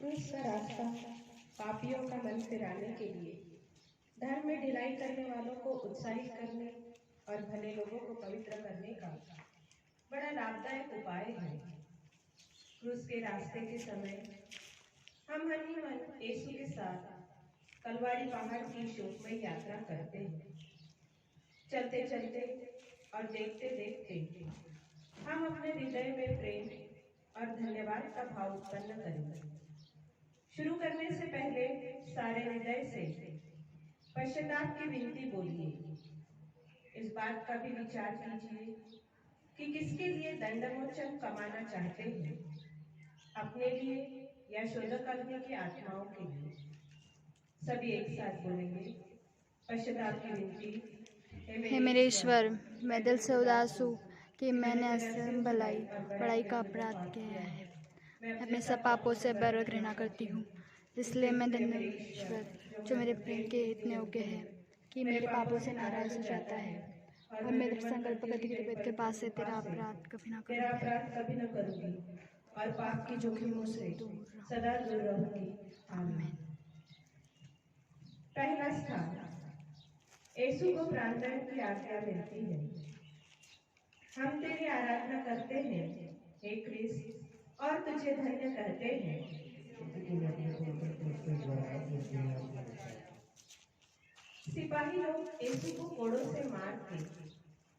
क्रूस का रास्ता पापियों का मन फिराने के लिए, धर्म में ढिलाई करने वालों को उत्साहित करने और भले लोगों को पवित्र करने का बड़ा लाभदायक उपाय है। क्रूस के रास्ते के समय हम हनीमन यीशु के साथ कलवारी पहाड़ की शोकमयी यात्रा करते हैं। चलते चलते और देखते देखते हम अपने हृदय में प्रेम और धन्यवाद का भाव उत्पन्न करेंगे। शुरू करने से पहले सारे हृदय से पश्चाताप की विनती बोलिए। इस बात का भी विचार कीजिए कि किसके लिए दंडमोचन कमाना चाहते हैं, अपने लिए या शोधक अग्नि की आत्माओं के लिए। सभी एक साथ बोलेंगे, पश्चाताप की विनती। हे मेरे ईश्वर, मैं दिल से उदास हूँ कि मैंने असम बड़ाई का अपराध किया है। मैं अपने सब पापों से बर घृणा करती हूँ, इसलिए मैं धन्यवाद जो मेरे प्रेम के इतने योग्य है कि मेरे पापों से नाराज हो जाता है और मेरे संकल्प गतिविधि के पास से तेरा अपराध कभी ना करूँगी और पाप की जोखिमों से सदा दूर रहूंगी। आमीन। पहला स्थान, यीशु को प्रार्थना की आज्ञा मिलती है। हम तेरी आराधना करते हैं हे क्रिस्त, और तुझे धन्य कहते हैं। सिपाही लोग यीशु को कोड़ों से मार के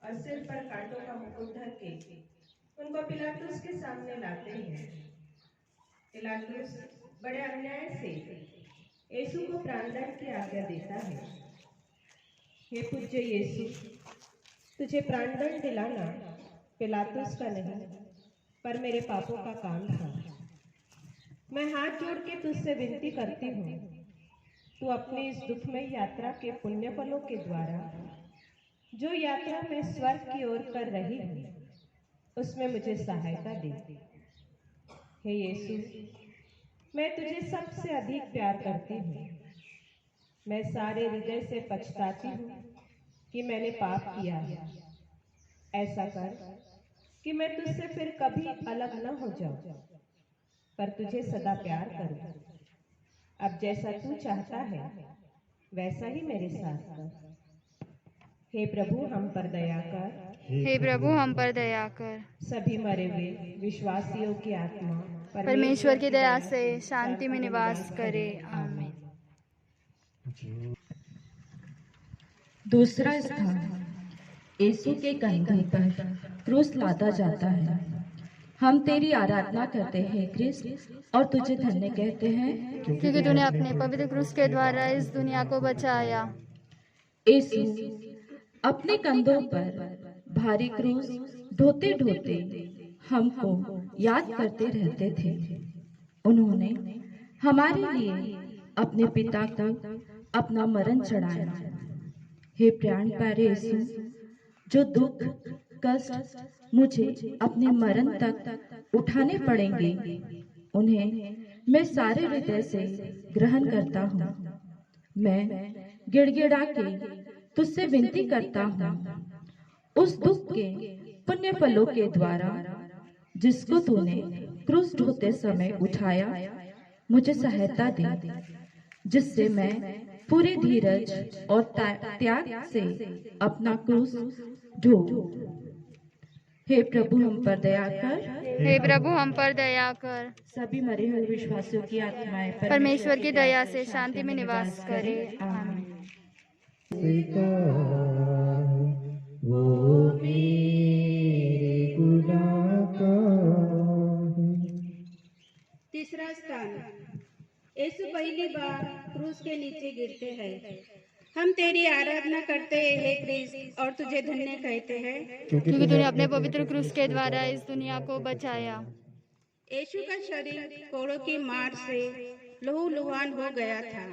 और सिर पर कांटों का मुकुट धर के उनको पिलातुस के सामने लाते हैं। पिलातुस बड़े अन्याय से यीशु को प्राणदंड की आज्ञा देता है। हे पूज्य यीशु, तुझे प्राणदंड दिलाना पिलातुस का नहीं पर मेरे पापों का काम था। मैं हाथ जोड़ के तुझसे विनती करती हूँ, तू अपनी इस दुखमय यात्रा के पुण्य फलों के द्वारा जो यात्रा मैं स्वर्ग की ओर कर रही हूँ उसमें मुझे सहायता दे। हे यीशु, मैं तुझे सबसे अधिक प्यार करती हूँ। मैं सारे हृदय से पछताती हूँ कि मैंने पाप किया है। ऐसा कर कि मैं तुझसे फिर कभी अलग न हो जाऊं, पर तुझे सदा प्यार करूं। अब जैसा तू चाहता है वैसा ही मेरे साथ कर। हे प्रभु, हम पर दया कर। हे प्रभु, हम पर दया कर। सभी मरे हुए विश्वासियों की आत्मा परमेश्वर की दया से शांति में निवास करे। आमीन। दूसरा स्थान, यीशु के कंधों पर क्रूस लादा जाता है। हम तेरी आराधना करते हैं क्रिस्त, और तुझे धन्य कहते हैं क्योंकि तूने अपने पवित्र क्रूस के द्वारा इस दुनिया को बचाया। यीशु अपने कंधों पर भारी क्रूस ढोते ढोते हमको याद करते रहते थे। उन्होंने हमारे लिए अपने पिता को अपना मरण चढ़ाया। हे प्राण प्यारे यीशु, जो दुख कष्ट मुझे अपने मरण तक उठाने पड़ेंगे, उन्हें मैं सारे हृदय से ग्रहण करता हूँ। मैं गिड़गिड़ा के तुझसे विनती करता हूँ, उस दुख के पुण्य फलों के द्वारा जिसको तूने क्रूस ढोते समय उठाया, मुझे सहायता दे, जिससे मैं पूरे धीरज और त्याग से अपना क्रूस ढोऊं। हे प्रभु, हम पर दया कर। हे प्रभु, हम पर दया कर। सभी मरे हुए विश्वासियों की आत्माएं परमेश्वर की दया से शांति में निवास करे। आमीन। वो मेरे गुनाह का तीसरा स्थान, यीशु पहली बार क्रूस के नीचे गिरते हैं। हम तेरी आराधना करते हैं हे क्रिस्त, और तुझे धन्य कहते हैं क्योंकि तूने अपने पवित्र क्रूस के द्वारा इस दुनिया को बचाया। यीशु का शरीर कोड़ों की मार से लहूलुहान हो गया था।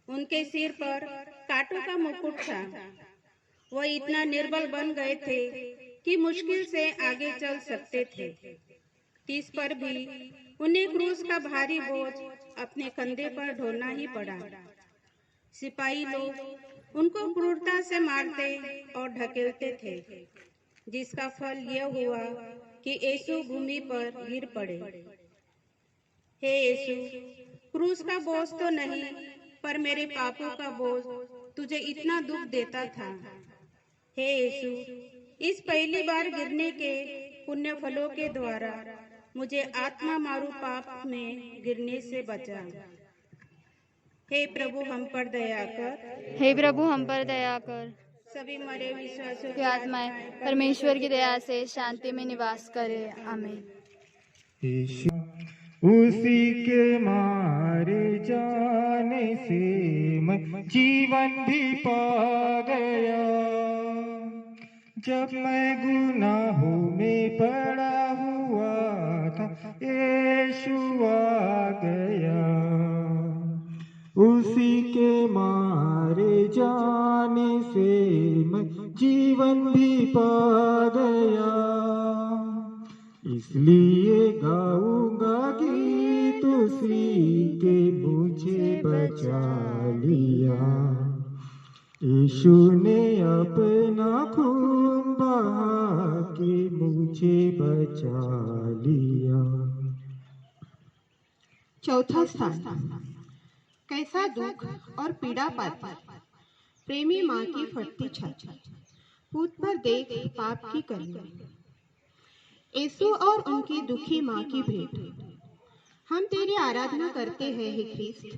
उनके सिर पर कांटों का मुकुट था। वह इतना निर्बल बन गए थे कि मुश्किल से आगे चल सकते थे। तीस पर भी उन्हें क्रूस का भारी बोझ अपने कंधे पर ढोना ही पड़ा। सिपाही लोग उनको क्रूरता से मारते और ढकेलते थे, जिसका फल यह हुआ कि यीशु भूमि पर गिर पड़े। हे यीशु, क्रूस का बोझ तो नहीं, पर मेरे पापों का बोझ तुझे इतना दुख देता था। हे यीशु, इस पहली बार गिरने के पुण्य फलों के द्वारा मुझे आत्मा मारू पाप में गिरने से बचा। हे प्रभु, हम पर दया कर। हे प्रभु, हम पर दया कर। सभी मरे विश्वासियों की आत्माएं परमेश्वर की दया से शांति में निवास करे। आमीन। यीशु उसी के मारे जाने से मैं जीवन भी पा गया। जब मैं गुनाहों में पड़ा हुआ था, यीशु आ गया। उसी के मारे जाने से मैं जीवन भी पा गया। इसलिए गाऊंगा गीत उसी के मुझे बचा लिया। यीशु ने अपना खून बहा के मुझे बचा लिया। चौथा स्थान, कैसा दुख और पीड़ा पाती प्रेमी माँ की फटती छाती, पूत पर देख पाप की कमी। यीशु और उनकी दुखी माँ की भेंट। हम तेरी आराधना करते हैं हे ख्रिस्त,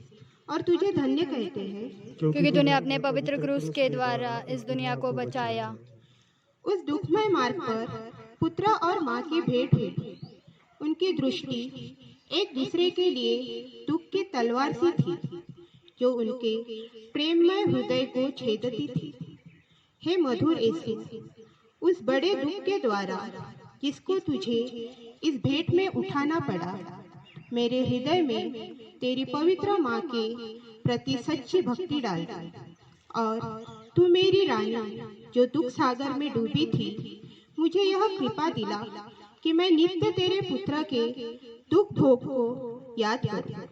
और तुझे धन्य कहते हैं क्योंकि तूने अपने पवित्र क्रूस के द्वारा इस दुनिया को बचाया। उस दुखमय मार्ग पर पुत्र और माँ की भेंट हुई। उनकी दृष्टि एक दूसरे के लिए दुख की तलवार सी थी, जो उनके प्रेममय हृदय को छेदती थी। हे मधुर यीशु, उस बड़े दुख के द्वारा जिसको तुझे इस भेंट में उठाना पड़ा, मेरे हृदय में तेरी पवित्र माँ के प्रति सच्ची भक्ति डाल। और तू मेरी रानी, जो दुख सागर में डूबी थी, मुझे यह कृपा दिला कि मैं नित्य तेरे पुत्र के दुख भोग को याद करूं।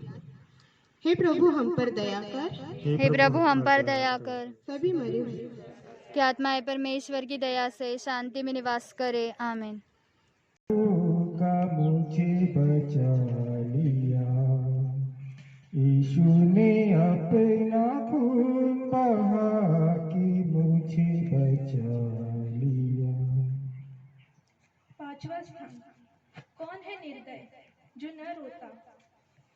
हे प्रभु, हम पर दया कर। हे प्रभु, हम पर दया कर। सभी मरे हुए की आत्माएं परमेश्वर की दया से शांति में निवास करे। आमीन। का मुझे बचा लिया। यीशु ने अपना खून बहा के मुझे बचा लिया। पांचवा स्थान, कौन है निर्दय जो न रोता,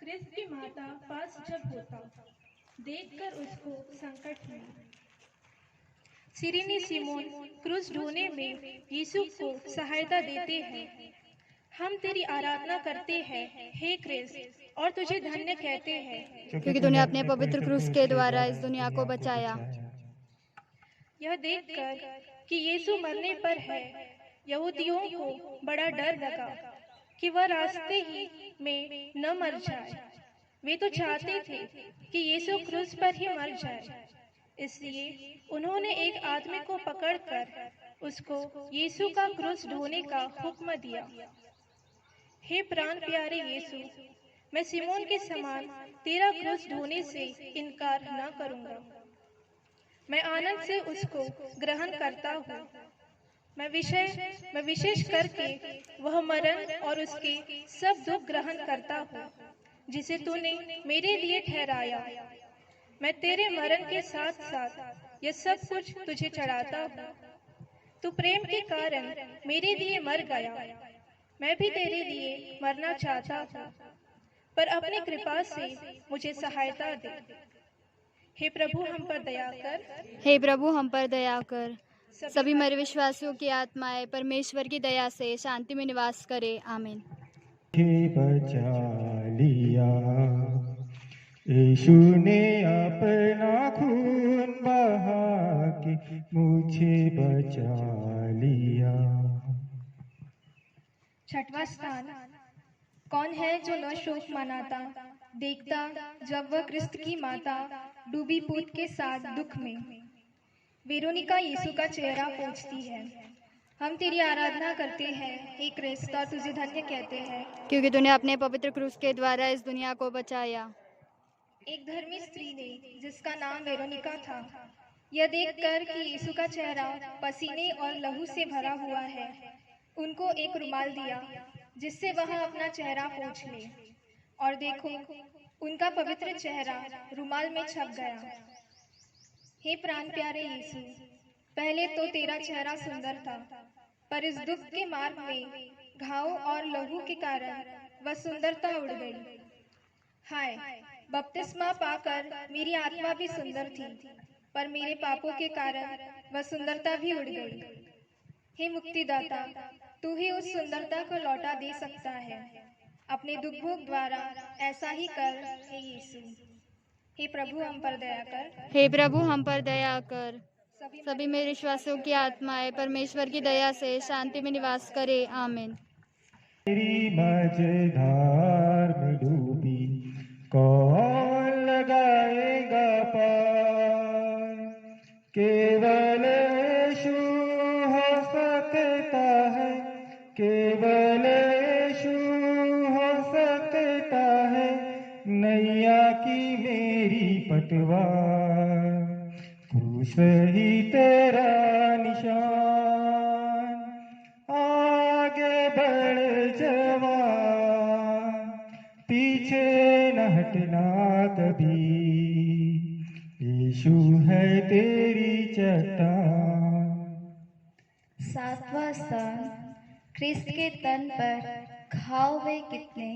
क्रिस्त की माता पास जब होता, देखकर उसको संकट में। सिरिनी सिमोन क्रूस ढोने में यीशु को सहायता देते हैं। हम तेरी आराधना करते हैं हे क्रिस्त, और तुझे धन्य कहते हैं क्योंकि तूने अपने पवित्र क्रूस के द्वारा इस दुनिया को बचाया। यह देखकर कि यीशु मरने पर है, यहूदियों को बड़ा डर लगा कि वह रास्ते ही में न मर जाए। वे तो चाहते थे कि यीशु क्रूस पर ही मर जाए। इसलिए उन्होंने एक आदमी को पकड़कर उसको यीशु का क्रूस ढोने का हुक्म दिया। हे प्राण प्यारे यीशु, मैं सिमोन के समान तेरा क्रूस ढोने से इनकार न करूंगा। मैं आनंद से उसको ग्रहण करता हूँ। मैं विशेष करके वह मरण और उसके सब दुख ग्रहण करता हूँ जिसे तूने मेरे लिए ठहराया। मैं तेरे मरण के साथ साथ यह सब कुछ तुझे चढ़ाता हूँ। तू प्रेम के कारण मेरे लिए मर गया। मैं भी तेरे लिए मरना चाहता हूँ, पर अपनी कृपा से मुझे सहायता दे। हे प्रभु, हम पर दया कर। हे प्रभु, हम पर दया कर। सभी मरे विश्वासियों की आत्माएं परमेश्वर की दया से शांति में निवास करे। आमीन। बचा लिया। यीशु ने अपना खून बहा के मुझे बचा लिया। छठवां स्थान, कौन है जो न शोक मनाता, देखता जब वह क्रिस्त की माता डूबी पूत के साथ दुख में। वेरोनिका यीशु का चेहरा पोंछती है। हम तेरी आराधना करते हैं हे क्रिस्त, और तुझे धन्य कहते हैं क्योंकि तूने अपने पवित्र क्रूस के द्वारा इस दुनिया को बचाया। एक धर्मी स्त्री ने, जिसका नाम वेरोनिका था, यह देखकर कि यीशु का चेहरा पसीने और लहू से भरा हुआ है, उनको एक रुमाल दिया जिससे वह अपना चेहरा पोंछ ले। और देखो, उनका पवित्र चेहरा रुमाल में छप गया। हे प्राण प्यारे यीशु, पहले तो तेरा चेहरा सुंदर था, पर इस दुख के मार्ग में घावों और लहू के कारण वह सुंदरता उड़ गई। हाय, बपतिस्मा पाकर मेरी आत्मा भी सुंदर थी, पर मेरे पापों के कारण वह सुंदरता भी उड़ गई। हे मुक्तिदाता, तू ही उस सुंदरता को लौटा दे सकता है। अपने दुख भोग द्वारा ऐसा ही कर, हे यीशु। हे प्रभु, हम पर दया कर। हे प्रभु, हम पर दया कर। सभी मेरे विश्वासियों की आत्माएं परमेश्वर की दया से शांति में निवास करे। आमीन। तेरी मझधार में डूबी कौन लगाएगा पार, केवल यीशु हो सकता है, केवल यीशु हो सकता है, नैया की मेरी पतवार, क्रूस ही तेरा निशान, आगे बढ़ जवान, पीछे न हटना कभी, यीशु है तेरी चट्टान। सातवां स्थान, क्रिस्त के तन पर घाव वे कितने,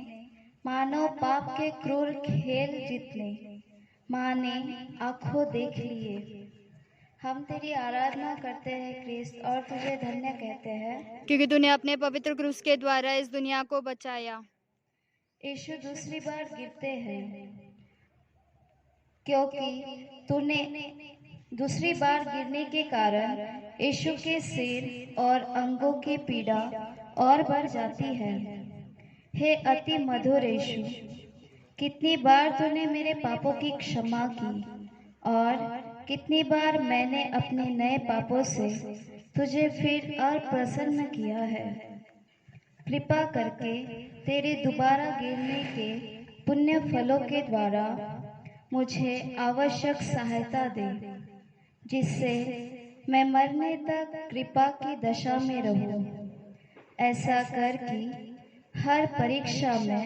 मानव पाप के क्रूर खेल जितने, माँ ने आंखों देख लिए। हम तेरी आराधना करते हैं क्रिस्त, और तुझे धन्य कहते हैं, क्योंकि तूने अपने पवित्र क्रूस के द्वारा इस दुनिया को बचाया। यीशु दूसरी बार गिरते हैं, क्योंकि तूने दूसरी बार गिरने के कारण यीशु के सिर और अंगों की पीड़ा और बढ़ जाती है। हे अति मधुर यीशु, कितनी बार तूने मेरे पापों की क्षमा की, और कितनी बार मैंने अपने नए पापों से तुझे फिर अप्रसन्न किया है। कृपा करके तेरे दोबारा गिरने के पुण्य फलों के द्वारा मुझे आवश्यक सहायता दे, जिससे मैं मरने तक कृपा की दशा में रहूं। ऐसा कर कि हर परीक्षा में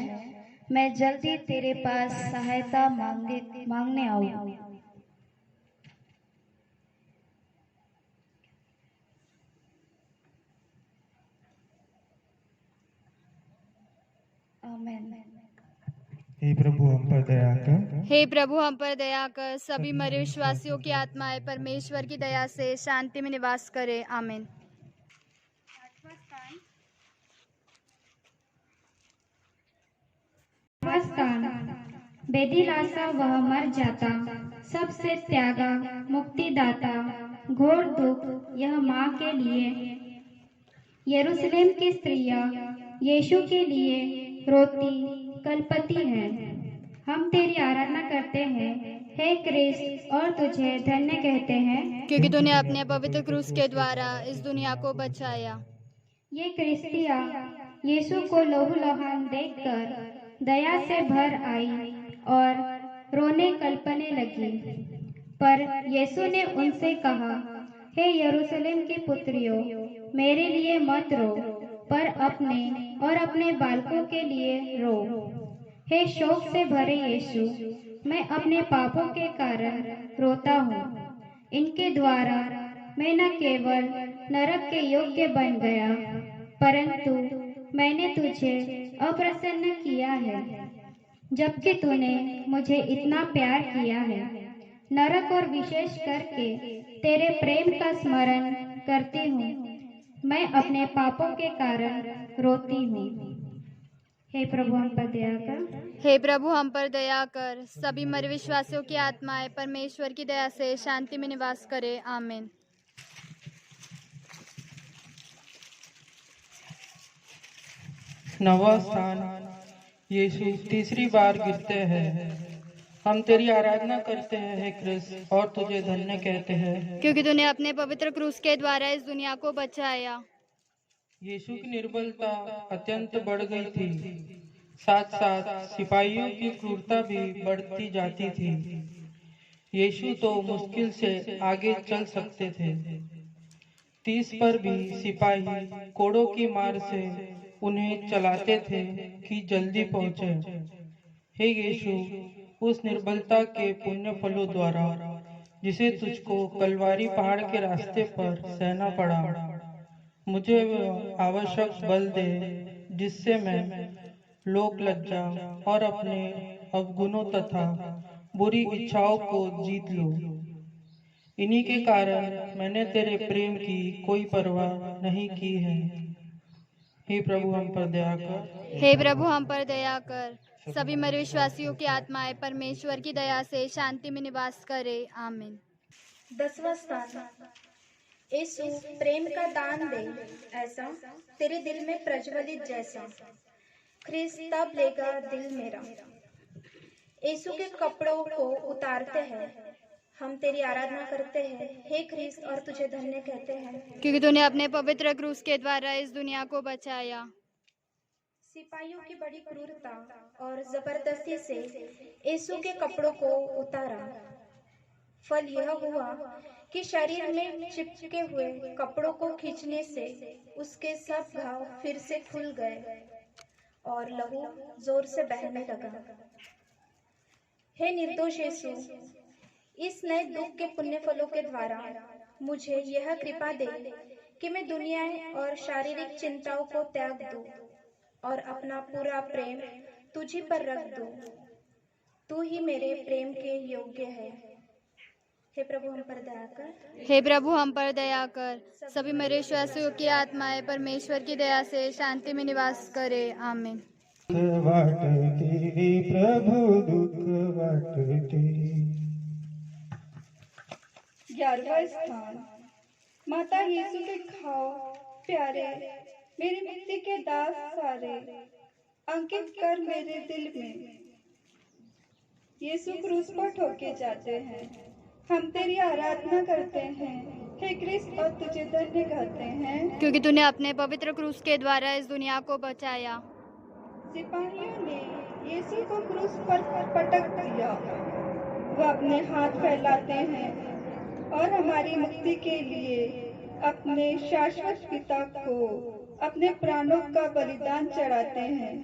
मैं जल्दी तेरे पास सहायता मांगने आऊं। आमीन। हे प्रभु, हम पर दया कर। हे प्रभु, हम पर दया कर। सभी मरे विश्वासियों की आत्माएं परमेश्वर की दया से शांति में निवास करे। आमीन। बेदिलासा वह मर जाता, सबसे त्यागा मुक्तिदाता, घोर दुख यह माँ के लिए। यरूशलेम की स्त्रियां यीशु के लिए रोती कलपती हैं। हम तेरी आराधना करते हैं हे क्रिस्त, और तुझे धन्य कहते हैं, क्योंकि तूने अपने पवित्र क्रूस के द्वारा इस दुनिया को बचाया। ये क्रिस्तिया यीशु को लहू लुहान देखकर दया से भर आई और रोने कल्पने लगी। पर यीशु ने उनसे कहा, हे यरूशलेम की पुत्रियों, मेरे लिए मत रो, पर अपने और अपने बालकों के लिए रो। हे शोक से भरे यीशु, मैं अपने पापों के कारण रोता हूँ। इनके द्वारा मैं न केवल नरक के योग्य बन गया, परंतु मैंने तुझे अप्रसन्न किया है, जबकि तूने मुझे इतना प्यार किया है। नरक और विशेष करके तेरे प्रेम का स्मरण करती हूँ। मैं अपने पापों के कारण रोती हूँ। हे प्रभु, हम पर दया कर। हे प्रभु, हम पर दया कर। सभी मरे विश्वासियों की आत्माएं परमेश्वर की दया से शांति में निवास करे। आमीन। नवा स्थान, यीशु तीसरी बार गिरते हैं। हम तेरी आराधना करते हैं हे क्रिस्त, और तुझे धन्य कहते हैं, क्योंकि तूने अपने पवित्र क्रूस के द्वारा इस दुनिया को बचाया। यीशु की निर्बलता अत्यंत बढ़ गई थी, साथ साथ सिपाहियों की क्रूरता भी बढ़ती जाती थी। यीशु तो मुश्किल से आगे चल सकते थे, 30 पर भी सिपाही कोड़ों की मार से उन्हें चलाते थे कि जल्दी पहुंचे। हे यीशु, उस निर्बलता के पुण्य फलों द्वारा जिसे तुझको कलवारी पहाड़ के रास्ते पर सहना पड़ा, मुझे आवश्यक बल दे जिससे मैं लोक लज्जा और अपने अवगुणों तथा बुरी इच्छाओं को जीत लूं। इन्हीं के कारण मैंने तेरे प्रेम की कोई परवाह नहीं की है। हे प्रभु हम पर दया कर। हे प्रभु हम पर दया कर। सभी मरे विश्वासियों की आत्माएं परमेश्वर की दया से शांति में निवास करे। आमीन। 10वां स्थान, यीशु प्रेम का दान दे ऐसा तेरे दिल में प्रज्वलित जैसा, ख्रिस्त तब लेगा दिल मेरा। यीशु के कपड़ों को उतारते हैं, हम तेरी आराधना करते हैं हे ख्रिस्त और तुझे धन्य कहते हैं, क्योंकि तूने अपने पवित्र क्रूस के द्वारा इस दुनिया को बचाया। सिपाहियों की बड़ी क्रूरता और जबरदस्ती से यीशु के कपड़ों को उतारा। फल यह हुआ कि शरीर में चिपके हुए कपड़ों को खींचने से उसके सब घाव फिर से खुल गए और लहू जोर से बहने लगा। हे निर्दोष यीशु, इस नए दुख के पुण्य फलों के द्वारा मुझे यह कृपा दे कि मैं दुनिया और शारीरिक चिंताओं को त्याग दूं और अपना पूरा प्रेम तुझी पर रख दूं। तू ही मेरे प्रेम के योग्य है। हे प्रभु हम पर दया कर। हे प्रभु हम पर दया कर। सभी मरे विश्वासियों की आत्माएं परमेश्वर की दया से शांति में निवास करे। आमीन। तेरी प्रभु दुख बांटते। 11वां स्थान, माता यीशु के खाओ प्यारे, मेरी मिट्टी के दास सारे, अंकित कर मेरे दिल में। यीशु क्रूस पर ठोके जाते हैं, हम तेरी आराधना करते हैं हे क्रिस्त और तुझे धन्य कहते हैं, क्योंकि तूने अपने पवित्र क्रूस के द्वारा इस दुनिया को बचाया। सिपाहियों ने यीशु को क्रूस पर पटक दिया, वह अपने हाथ फैलाते हैं और हमारी मुक्ति के लिए अपने शाश्वत पिता को अपने प्राणों का बलिदान चढ़ाते हैं।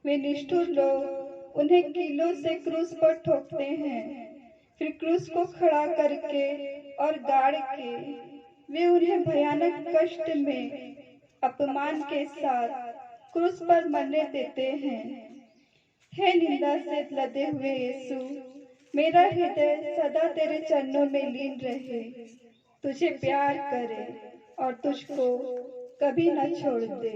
वे निष्ठुर लोग उन्हें कीलों से क्रूस पर ठोकते हैं, फिर क्रूस को खड़ा करके और गाड़ के वे उन्हें भयानक कष्ट में अपमान के साथ क्रूस पर मरने देते हैं। हे निंदा से लदे हुए यीशु, मेरा हृदय सदा तेरे चरणों में लीन रहे, तुझे प्यार करे और तुझको कभी न छोड़ दे।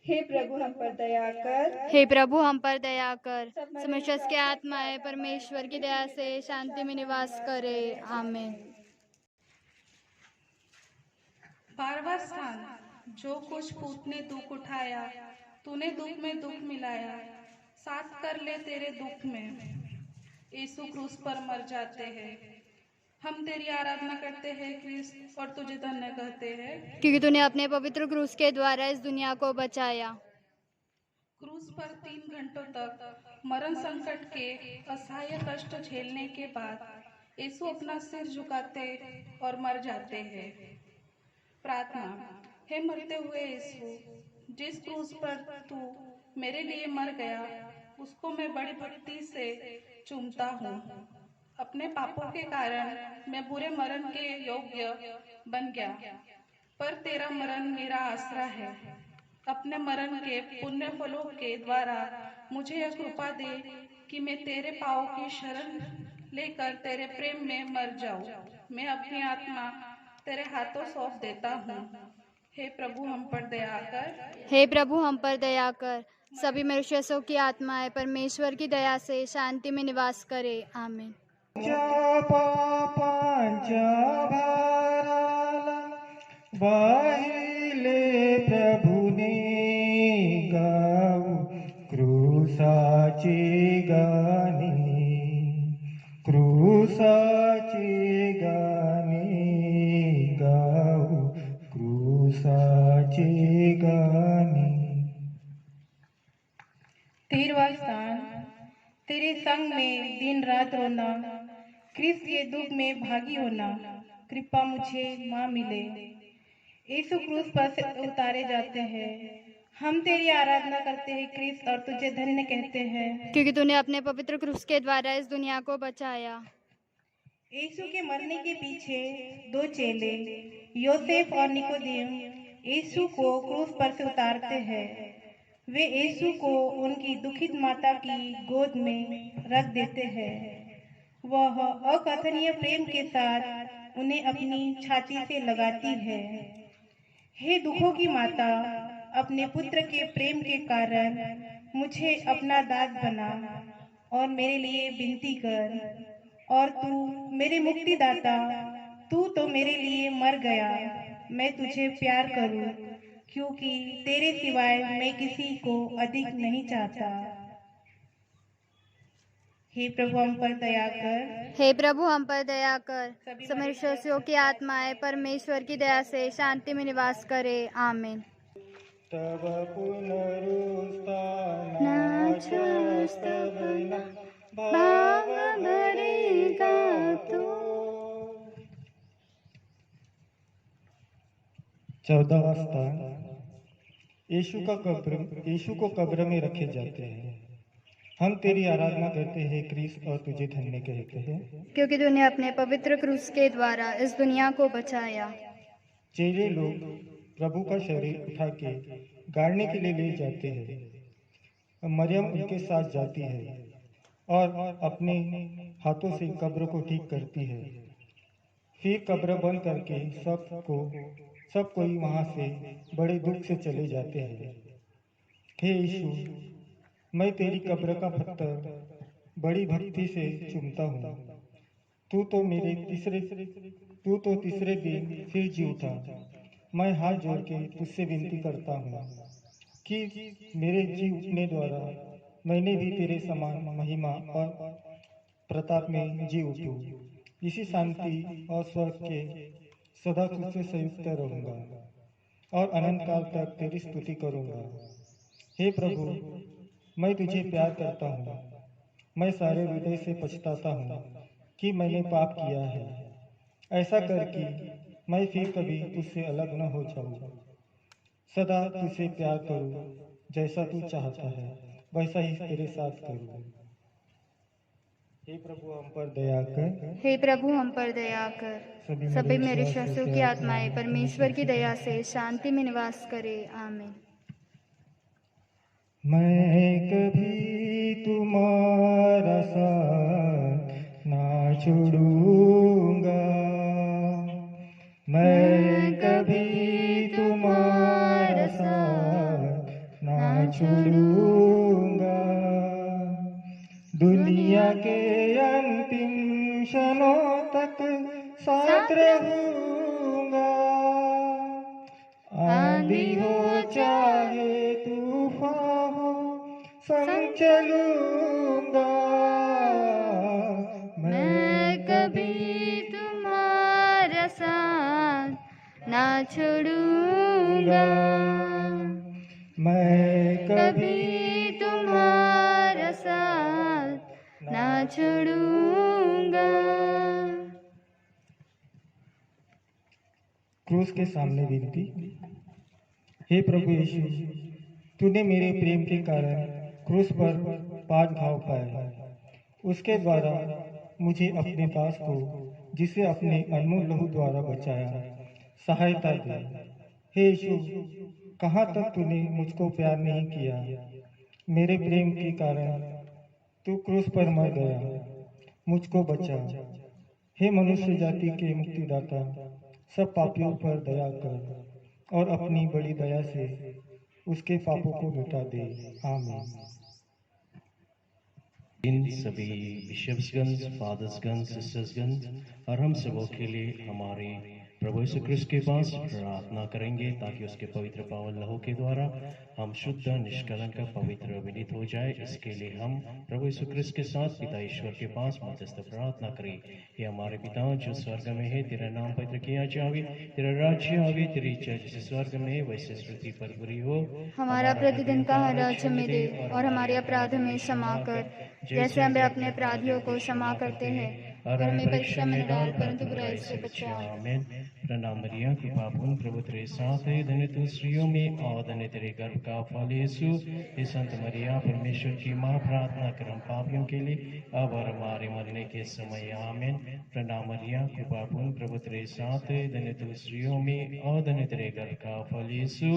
हे प्रभु हम पर दया कर। हे प्रभु हम पर दया कर। समस्त की आत्माएं परमेश्वर की दया से शांति में निवास करे। आमीन। 12वां स्थान, जो कुछ पूत ने दुख उठाया, तूने दुख में दुख मिलाया, साथ कर ले तेरे दुख में। यीशु क्रूस पर मर जाते हैं, हम तेरी आराधना करते हैं क्रिस्त और तुझे धन्य कहते हैं, क्योंकि तूने अपने पवित्र क्रूस के द्वारा इस दुनिया को बचाया। क्रूस पर 3 घंटों तक मरण संकट के असहाय कष्ट झेलने के बाद यीशु अपना सिर झुकाते और मर जाते हैं। प्रार्थना। हे मरते हुए यीशु, जिस क्रूस पर तू मेरे लिए मर गया, उसको मैं बड़ी भक्ति से चूमता हूँ। अपने पापों के कारण मैं बुरे मरण के योग्य बन गया, पर तेरा मरण मेरा आसरा है। अपने मरण के पुण्य फलों के द्वारा मुझे यह कृपा दे कि मैं तेरे पाँव की शरण लेकर तेरे प्रेम में मर जाऊं। मैं अपनी आत्मा तेरे हाथों सौंप देता हूँ। हे प्रभु हम पर दया कर। हे प्रभु हम पर दया कर। सभी मनुष्यों की आत्माएं परमेश्वर की दया से शांति में निवास करे। आमीन। पापांच्या भाराला वाहिले प्रभुने गाऊ क्रूसाची गाणी, क्रूसाची गाणी गाऊ क्रूसाची गाणी। 13वां स्थान, तेरे संग में दिन रात रोना, क्रिस्त के दुख में भागी होना, कृपा मुझे माँ मिले। यीशु क्रूस पर से उतारे जाते हैं, हम तेरी आराधना करते हैं क्रिस्त और तुझे धन्य कहते हैं, क्योंकि तूने अपने पवित्र क्रूस के द्वारा इस दुनिया को बचाया। यीशु के मरने के पीछे दो चेले योसेफ और निकोदेम यीशु को क्रूस पर से उतारते हैं। वे यीशु को उनकी दुखित माता की गोद में रख देते हैं। वह अकथनीय प्रेम के साथ उन्हें अपनी छाती से लगाती है। हे दुखों की माता, अपने पुत्र के प्रेम के कारण मुझे अपना दास बना और मेरे लिए विनती कर। और तू मेरे मुक्तिदाता, तू तो मेरे लिए मर गया। मैं तुझे प्यार करूं, क्योंकि तेरे सिवाय मैं किसी को अधिक नहीं चाहता। हे प्रभु हम पर दया कर। हे प्रभु हम पर दया कर। सभी विश्वासियों की आत्माएं परमेश्वर की दया से शांति में निवास करे। आमीन। तब पुनरुत्थानाच्या भाव भरेगा तू। 14वां स्थान, यीशु को कब्र में रखे जाते हैं। हम तेरी आराधना करते हैं क्रिस्त और तुझे धन्य कहते हैं, क्योंकि तूने अपने पवित्र क्रूस के द्वारा इस दुनिया को बचाया। चेले लोग प्रभु का शरीर उठा के गाड़ने के लिए ले जाते हैं। मरियम उनके साथ जाती है और अपने हाथों से कब्र को ठीक करती है। फिर कब्र बंद करके सब कोई वहां से बड़े दुख से चले जाते हैं। हे यीशु, मैं तेरी कब्र का पत्थर बड़ी भक्ति से चूमता हूँ। तू तो तीसरे दिन फिर जी उठा। मैं हाथ जोड़ के तुझसे विनती करता हूँ कि मेरे जी उठने द्वारा मैंने भी तेरे समान महिमा और प्रताप में जी उठूं। इसी शांति और स्वर्ग के सदा तुझसे संयुक्त रहूंगा और अनंत काल तक तेरी स्तुति करूंगा। हे प्रभु, मैं तुझे प्यार करता हूँ। मैं सारे हृदय से पछताता हूँ कि मैंने पाप किया है। ऐसा कर कि मैं फिर कभी तुझसे अलग न हो जाऊँ। सदा तुझसे प्यार करूँ, जैसा तू चाहता है वैसा ही तेरे साथ करूँ। हे प्रभु हम पर दया कर। हे प्रभु हम पर दया कर। सभी मेरे विश्वासियों की आत्माएं परमेश्वर की दया से शांति में निवास करे। आमीन। मैं कभी तुम्हारा साथ ना छोड़ूंगा। मैं कभी तुम्हारा साथ ना छोड़ूंगा। दुनिया के अंतिम क्षणों तक साथ रहूंगा। आंधी हो चाहे तूफान हो, संग चलूंगा। मैं कभी तुम्हारा साथ ना छोड़ूंगा। मैं कभी तुम्हारा साथ ना छोड़ूंगा। क्रूस के सामने विनती। हे प्रभु यीशु, तूने मेरे प्रेम के कारण क्रूस पर 5 घाव पाए। उसके द्वारा मुझे अपने दास को, जिसे अपने अनमोल लहू द्वारा बचाया, सहायता दे। हे यीशु, कहाँ तक तूने मुझको प्यार नहीं किया। मेरे प्रेम के कारण तू क्रूस पर मर गया, मुझको बचा। हे मनुष्य जाति के मुक्तिदाता, सब पापियों पर दया कर और अपनी बड़ी दया से उसके पापों को मिटा दे। आमीन। इन सभी बिशप्सगंज, फादर्सगंज, सिस्टर्सगंज और हम सबों के लिए हमारे प्रभु यीशु क्रिस्त के पास प्रार्थना करेंगे, ताकि उसके पवित्र पावन लहू के द्वारा हम शुद्ध, निष्कलंक, पवित्र, विनीत हो जाए। इसके लिए हम प्रभु यीशु क्रिस्त के साथ पिता ईश्वर के पास मध्यस्थ प्रार्थना करें। ये हमारे पिता जो स्वर्ग में है, तेरा नाम पवित्र किया जावे, तेरा राज्य आवे, तेरी इच्छा जैसे स्वर्ग में है वैसे पृथ्वी पर पूरी हो। हमारा प्रतिदिन का हर हमें दे और हमारे अपराध में क्षमा कर, जैसे हम अपने अपराधियों को क्षमा करते हैं। और हमें परीक्षा में न डाल परंतु बुराई से बचा। आमीन। प्रणाम मरिया, कृपा पूर्ण, प्रभु तेरे साथ है, धन्य तू स्त्रियों में और धन्य तेरे गर्भ का फल यीशु। हे संत मरिया, परमेश्वर की माँ, प्रार्थना कर हम पापियों के लिए अब और हमारे मरने के समय। आमीन। प्रणाम मरिया, कृपा पूर्ण, प्रभु तेरे साथ है, धन्य तू स्त्रियों में और धन्य तेरे गर्भ का फल यीशु।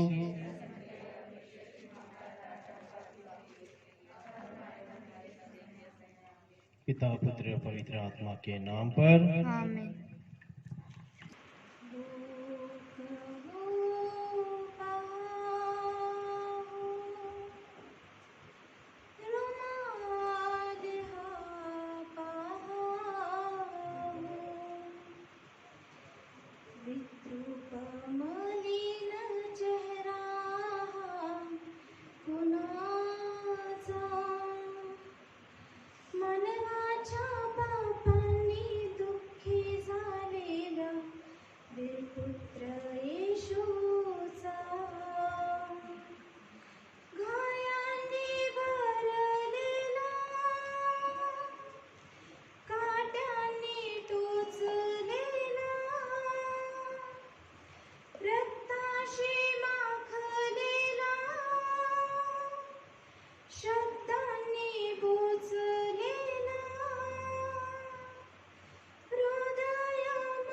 पिता पुत्र पवित्र आत्मा के नाम पर आमीन। शब्दांनी बोचलेला हृदयाने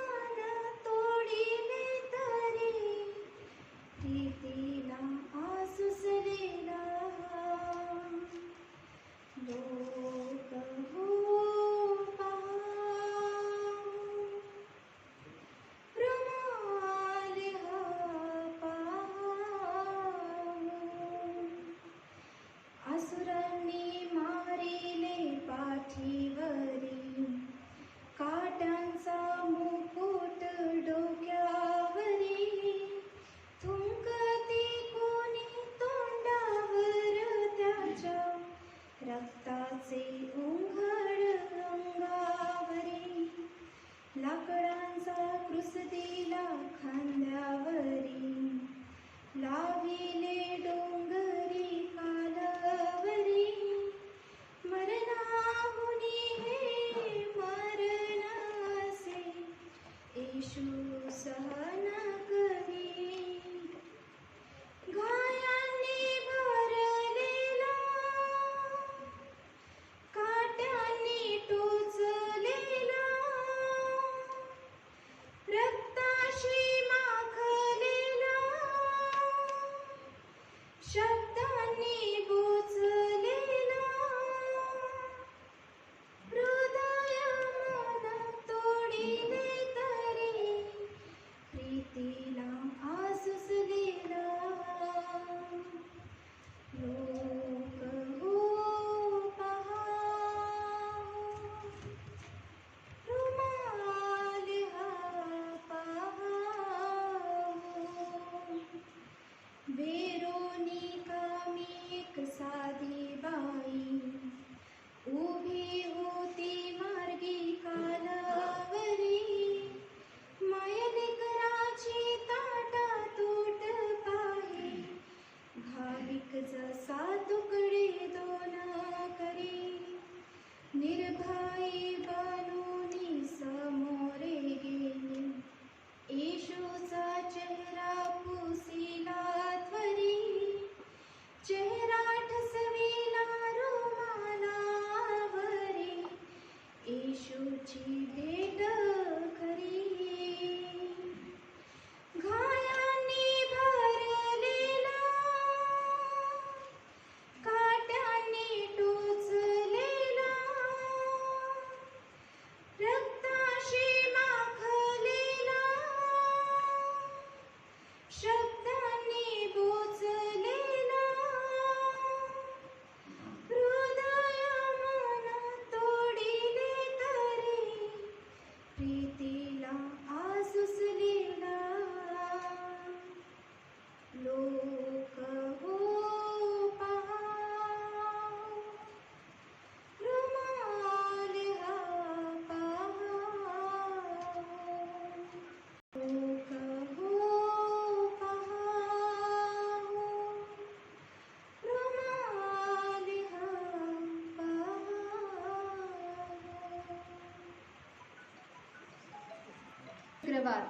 शुक्रवार।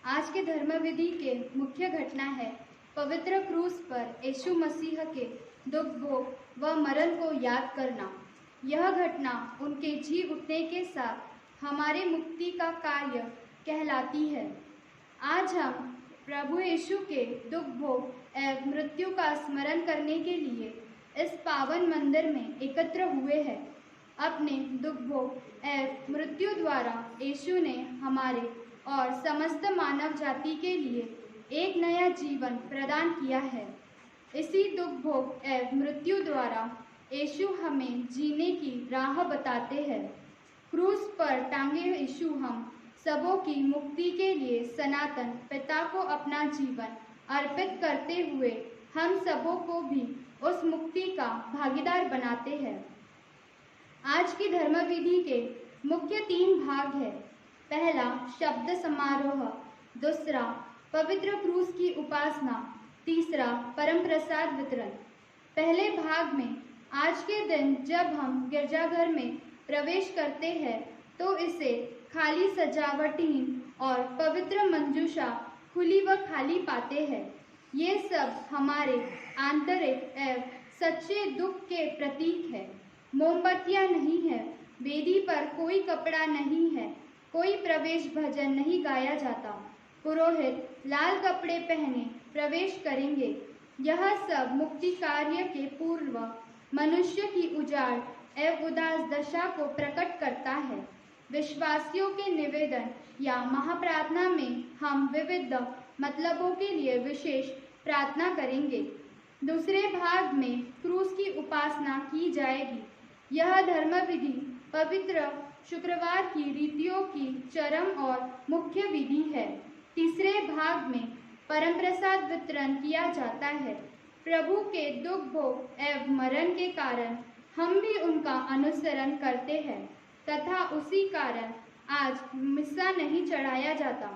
आज के धर्मविधि के मुख्य घटना है पवित्र क्रूस पर यीशु मसीह के दुख भोग व मरण को याद करना। यह घटना उनके जी उठने के साथ हमारे मुक्ति का कार्य कहलाती है। आज हम प्रभु यीशु के दुख भोग एवं मृत्यु का स्मरण करने के लिए इस पावन मंदिर में एकत्र हुए हैं। अपने दुख भोग एवं मृत्यु द्वारा यीशु ने हमारे और समस्त मानव जाति के लिए एक नया जीवन प्रदान किया है। इसी दुख भोग एवं मृत्यु द्वारा यीशु हमें जीने की राह बताते हैं। क्रूस पर टांगे यीशु हम सबों की मुक्ति के लिए सनातन पिता को अपना जीवन अर्पित करते हुए हम सबों को भी उस मुक्ति का भागीदार बनाते हैं। आज की धर्मविधि के मुख्य 3 भाग है। पहला शब्द समारोह, दूसरा पवित्र क्रूस की उपासना, तीसरा परम प्रसाद वितरण। पहले भाग में आज के दिन जब हम गिरजाघर में प्रवेश करते हैं तो इसे खाली सजावटहीन और पवित्र मंजूषा खुली व खाली पाते हैं। ये सब हमारे आंतरिक एवं सच्चे दुख के प्रतीक है। मोमबत्तियां नहीं है, वेदी पर कोई कपड़ा नहीं है, कोई प्रवेश भजन नहीं गाया जाता। पुरोहित लाल कपड़े पहने प्रवेश करेंगे। यह सब मुक्ति कार्य के पूर्व मनुष्य की उजाड़ एवं उदास दशा को प्रकट करता है। विश्वासियों के निवेदन या महाप्रार्थना में हम विविध मतलबों के लिए विशेष प्रार्थना करेंगे। दूसरे भाग में क्रूस की उपासना की जाएगी। यह धर्मविधि पवित्र शुक्रवार की रीतियों की चरम और मुख्य विधि है। तीसरे भाग में परम प्रसाद वितरण किया जाता है। प्रभु के दुख भोग एवं मरण के कारण हम भी उनका अनुसरण करते हैं तथा उसी कारण आज मिस्सा नहीं चढ़ाया जाता,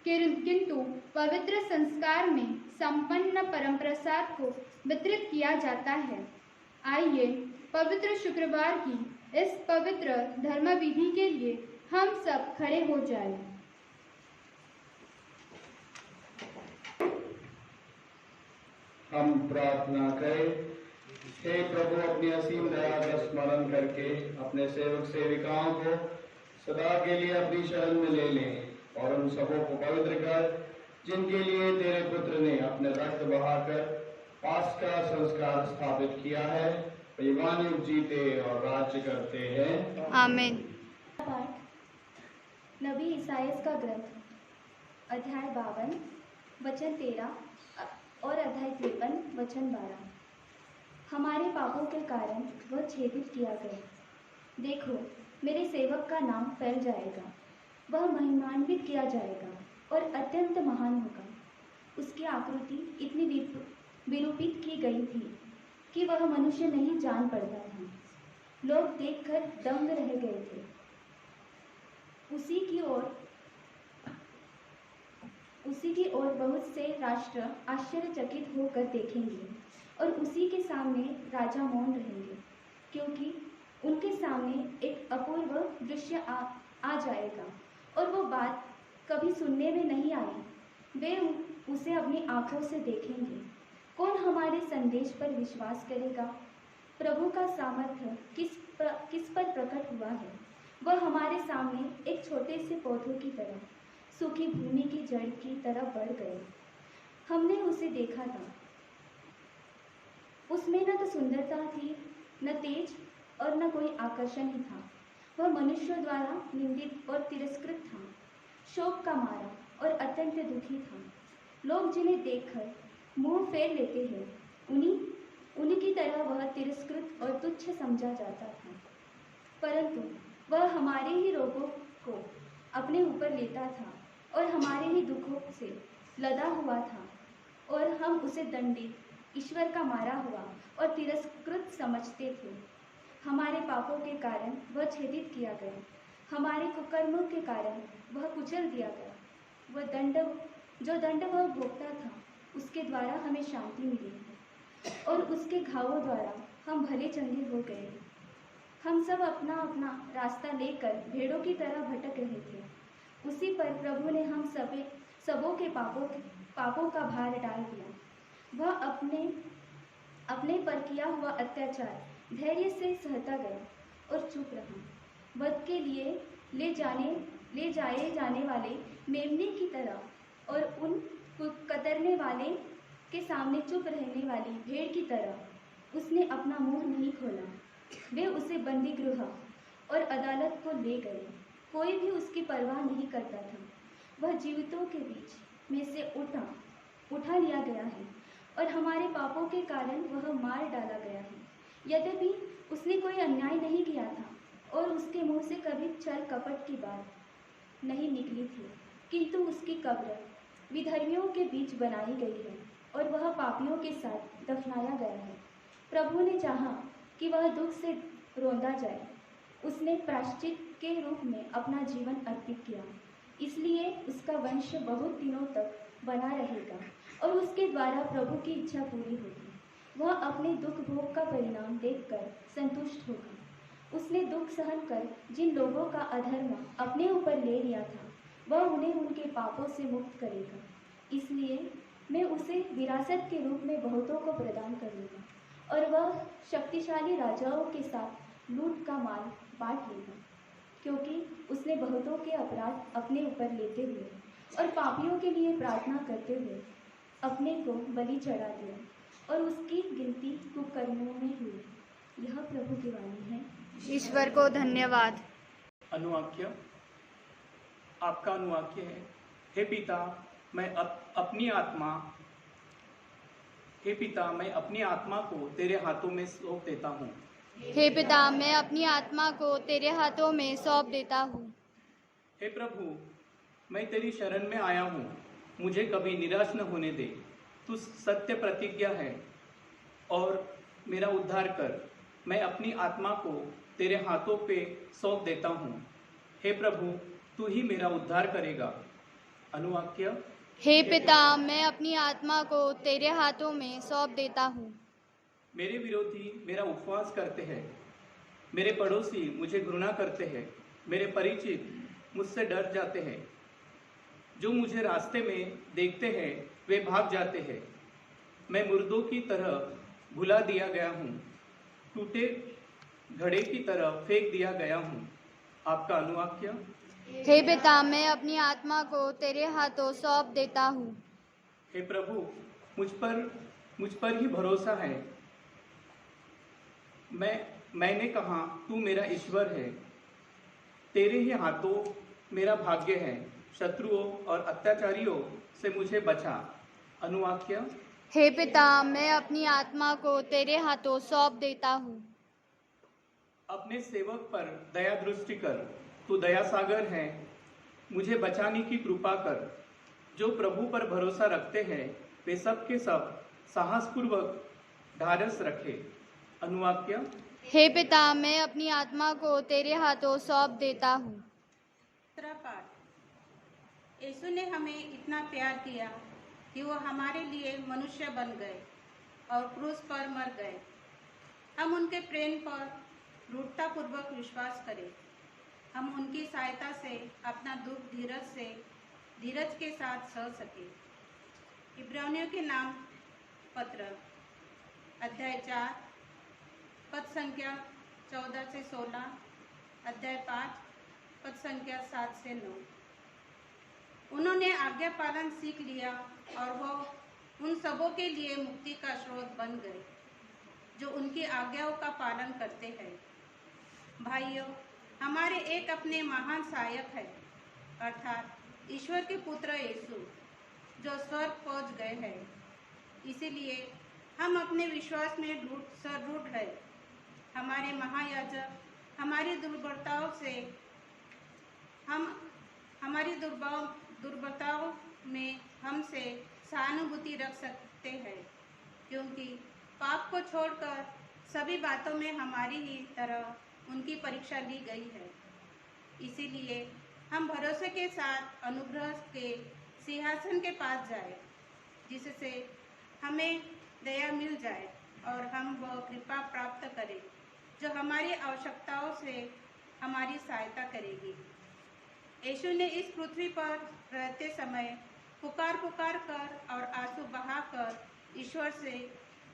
किंतु पवित्र संस्कार में संपन्न परम प्रसाद को वितरित किया जाता है। आइए पवित्र शुक्रवार की इस पवित्र धर्मविधि के लिए हम सब खड़े हो जाएं। हम प्रार्थना करें। हे प्रभु, अपनी असीम दया का स्मरण करके अपने सेवक सेविकाओं को सदा के लिए अपनी शरण में ले लें और उन सबों को पवित्र कर जिनके लिए तेरे पुत्र ने अपने रक्त बहाकर पास्का संस्कार स्थापित किया है। युगान युग जीते और राज्य करते हैं। आमीन। नबी ईसायास का ग्रंथ अध्याय 52 वचन 13 और अध्याय 53 वचन 12। हमारे पापों के कारण वह छेदित किया गया। देखो, मेरे सेवक का नाम फैल जाएगा, वह महिमान्वित किया जाएगा और अत्यंत महान होगा। उसकी आकृति इतनी विरूपित की गई थी कि वह मनुष्य नहीं जान पड़ता था। लोग देखकर दंग रह गए थे। उसी की ओर बहुत से राष्ट्र आश्चर्यचकित होकर देखेंगे और उसी के सामने राजा मौन रहेंगे, क्योंकि उनके सामने एक अपूर्व दृश्य आ जाएगा और वो बात कभी सुनने में नहीं आई। वे उसे अपनी आंखों से देखेंगे। कौन हमारे संदेश पर विश्वास करेगा? प्रभु का सामर्थ्य किस पर प्रकट हुआ है? वह हमारे सामने एक छोटे से पौधों की तरह, सूखी भूमि की जड़ की तरह बढ़ गए। हमने उसे देखा था। उसमें न तो सुंदरता थी, न तेज और न कोई आकर्षण ही था। वह मनुष्यों द्वारा निंदित और तिरस्कृत था, शोक का मारा और अत्यंत दुखी था। लोग जिन्हें देखकर मुंह फेर लेते हैं, उन्हीं की तरह वह तिरस्कृत और तुच्छ समझा जाता था। परंतु वह हमारे ही रोगों को अपने ऊपर लेता था और हमारे ही दुखों से लदा हुआ था, और हम उसे दंडित, ईश्वर का मारा हुआ और तिरस्कृत समझते थे। हमारे पापों के कारण वह छेदित किया गया, हमारे कुकर्मों के कारण वह कुचल दिया गया। जो दंड वह भोगता था, उसके द्वारा हमें शांति मिली है और उसके घावों द्वारा हम भले चंगे हो गए। हम सब अपना अपना रास्ता लेकर भेड़ों की तरह भटक रहे थे। उसी पर प्रभु ने हम सबों के पापों का भार डाल दिया। वह अपने पर किया हुआ अत्याचार धैर्य से सहता गया और चुप रहा। वध के लिए ले जाए जाने वाले मेमने की तरह और उन कतरने वाले के सामने चुप रहने वाली भेड़ की तरह उसने अपना मुंह नहीं खोला। वे उसे बंदी गृह और अदालत को ले गए। कोई भी उसकी परवाह नहीं करता था। वह जीवितों के बीच में से उठा लिया गया है और हमारे पापों के कारण वह मार डाला गया है। यद्यपि उसने कोई अन्याय नहीं किया था और उसके मुंह से कभी छल कपट की बात नहीं निकली थी, किंतु उसकी कब्र विधर्मियों के बीच बनाई गई है और वह पापियों के साथ दफनाया गया है। प्रभु ने चाहा कि वह दुख से रोंदा जाए। उसने प्रायश्चित के रूप में अपना जीवन अर्पित किया, इसलिए उसका वंश बहुत दिनों तक बना रहेगा और उसके द्वारा प्रभु की इच्छा पूरी होगी। वह अपने दुख भोग का परिणाम देखकर संतुष्ट होगा। उसने दुख सहन कर जिन लोगों का अधर्म अपने ऊपर ले लिया था, वह उन्हें उनके पापों से मुक्त करेगा। इसलिए मैं उसे विरासत के रूप में बहुतों को प्रदान करूँगा और वह शक्तिशाली राजाओं के साथ लूट का माल बांट लेगा, क्योंकि उसने बहुतों के अपराध अपने ऊपर लेते हुए और पापियों के लिए प्रार्थना करते हुए अपने को बलि चढ़ा दिया और उसकी गिनती कुकर्मियों में हुई। यह प्रभु की वाणी है। ईश्वर को धन्यवाद। अनुवाक्य। आपका अनुवाक्य है, हे पिता मैं अपनी आत्मा को तेरे हाथों में सौंप देता हूँ। हे पिता मैं अपनी आत्मा को तेरे हाथों में सौंप देता हूँ। हे प्रभु मैं तेरी शरण में आया हूँ, मुझे कभी निराश न होने दे। तू सत्य प्रतिज्ञा है और मेरा उद्धार कर। मैं अपनी आत्मा को तेरे हाथों पे सौंप देता हूँ। हे प्रभु तू ही मेरा उद्धार करेगा। अनुवाक्य। हे पिता मैं अपनी आत्मा को तेरे हाथों में सौंप देता हूँ। मेरे विरोधी मेरा उपवास करते हैं, मेरे पड़ोसी मुझे घृणा करते हैं, मेरे परिचित मुझसे डर जाते हैं। जो मुझे रास्ते में देखते हैं वे भाग जाते हैं। मैं मुर्दों की तरह भुला दिया गया हूँ, टूटे घड़े की तरह फेंक दिया गया हूँ। आपका अनुवाक्य। हे पिता मैं अपनी आत्मा को तेरे हाथों सौंप देता हूँ। हे प्रभु मुझ पर ही भरोसा है। मैंने कहा तू मेरा ईश्वर है। तेरे ही हाथों मेरा भाग्य है। शत्रुओं और अत्याचारियों से मुझे बचा। अनुवाक्य। हे पिता मैं अपनी आत्मा को तेरे हाथों सौंप देता हूँ। अपने सेवक पर दया दृष्टि कर, तू दया सागर है। मुझे बचाने की कृपा कर। जो प्रभु पर भरोसा रखते हैं वे सब के सब साहसपूर्वक ढाढ़स रखे। अनुवाक्य। हे पिता मैं अपनी आत्मा को तेरे हाथों सौंप देता हूँ। पाठ। यीशु ने हमें इतना प्यार किया कि वो हमारे लिए मनुष्य बन गए और क्रूस पर मर गए। हम उनके प्रेम पर दृढ़तापूर्वक विश्वास करें। हम उनकी सहायता से अपना दुख धीरज के साथ सह सके। इब्रानियों के नाम पत्र अध्याय 4 पद संख्या 14 से 16, अध्याय 5 पद संख्या 7 से 9। उन्होंने आज्ञा पालन सीख लिया और वो उन सबों के लिए मुक्ति का स्रोत बन गए जो उनकी आज्ञाओं का पालन करते हैं। भाइयों, हमारे एक अपने महान सहायक है, अर्थात ईश्वर के पुत्र यीशु, जो स्वर्ग पहुंच गए हैं। इसीलिए हम अपने विश्वास में दृढ़ है। हमारे महायाजक हमारी दुर्बलताओं में हमसे सहानुभूति रख सकते हैं, क्योंकि पाप को छोड़कर सभी बातों में हमारी ही तरह उनकी परीक्षा ली गई है। इसीलिए हम भरोसे के साथ अनुग्रह के सिंहासन के पास जाए, जिससे हमें दया मिल जाए और हम वह कृपा प्राप्त करें जो हमारी आवश्यकताओं से हमारी सहायता करेगी। यीशु ने इस पृथ्वी पर रहते समय पुकार पुकार कर और आंसू बहाकर ईश्वर से,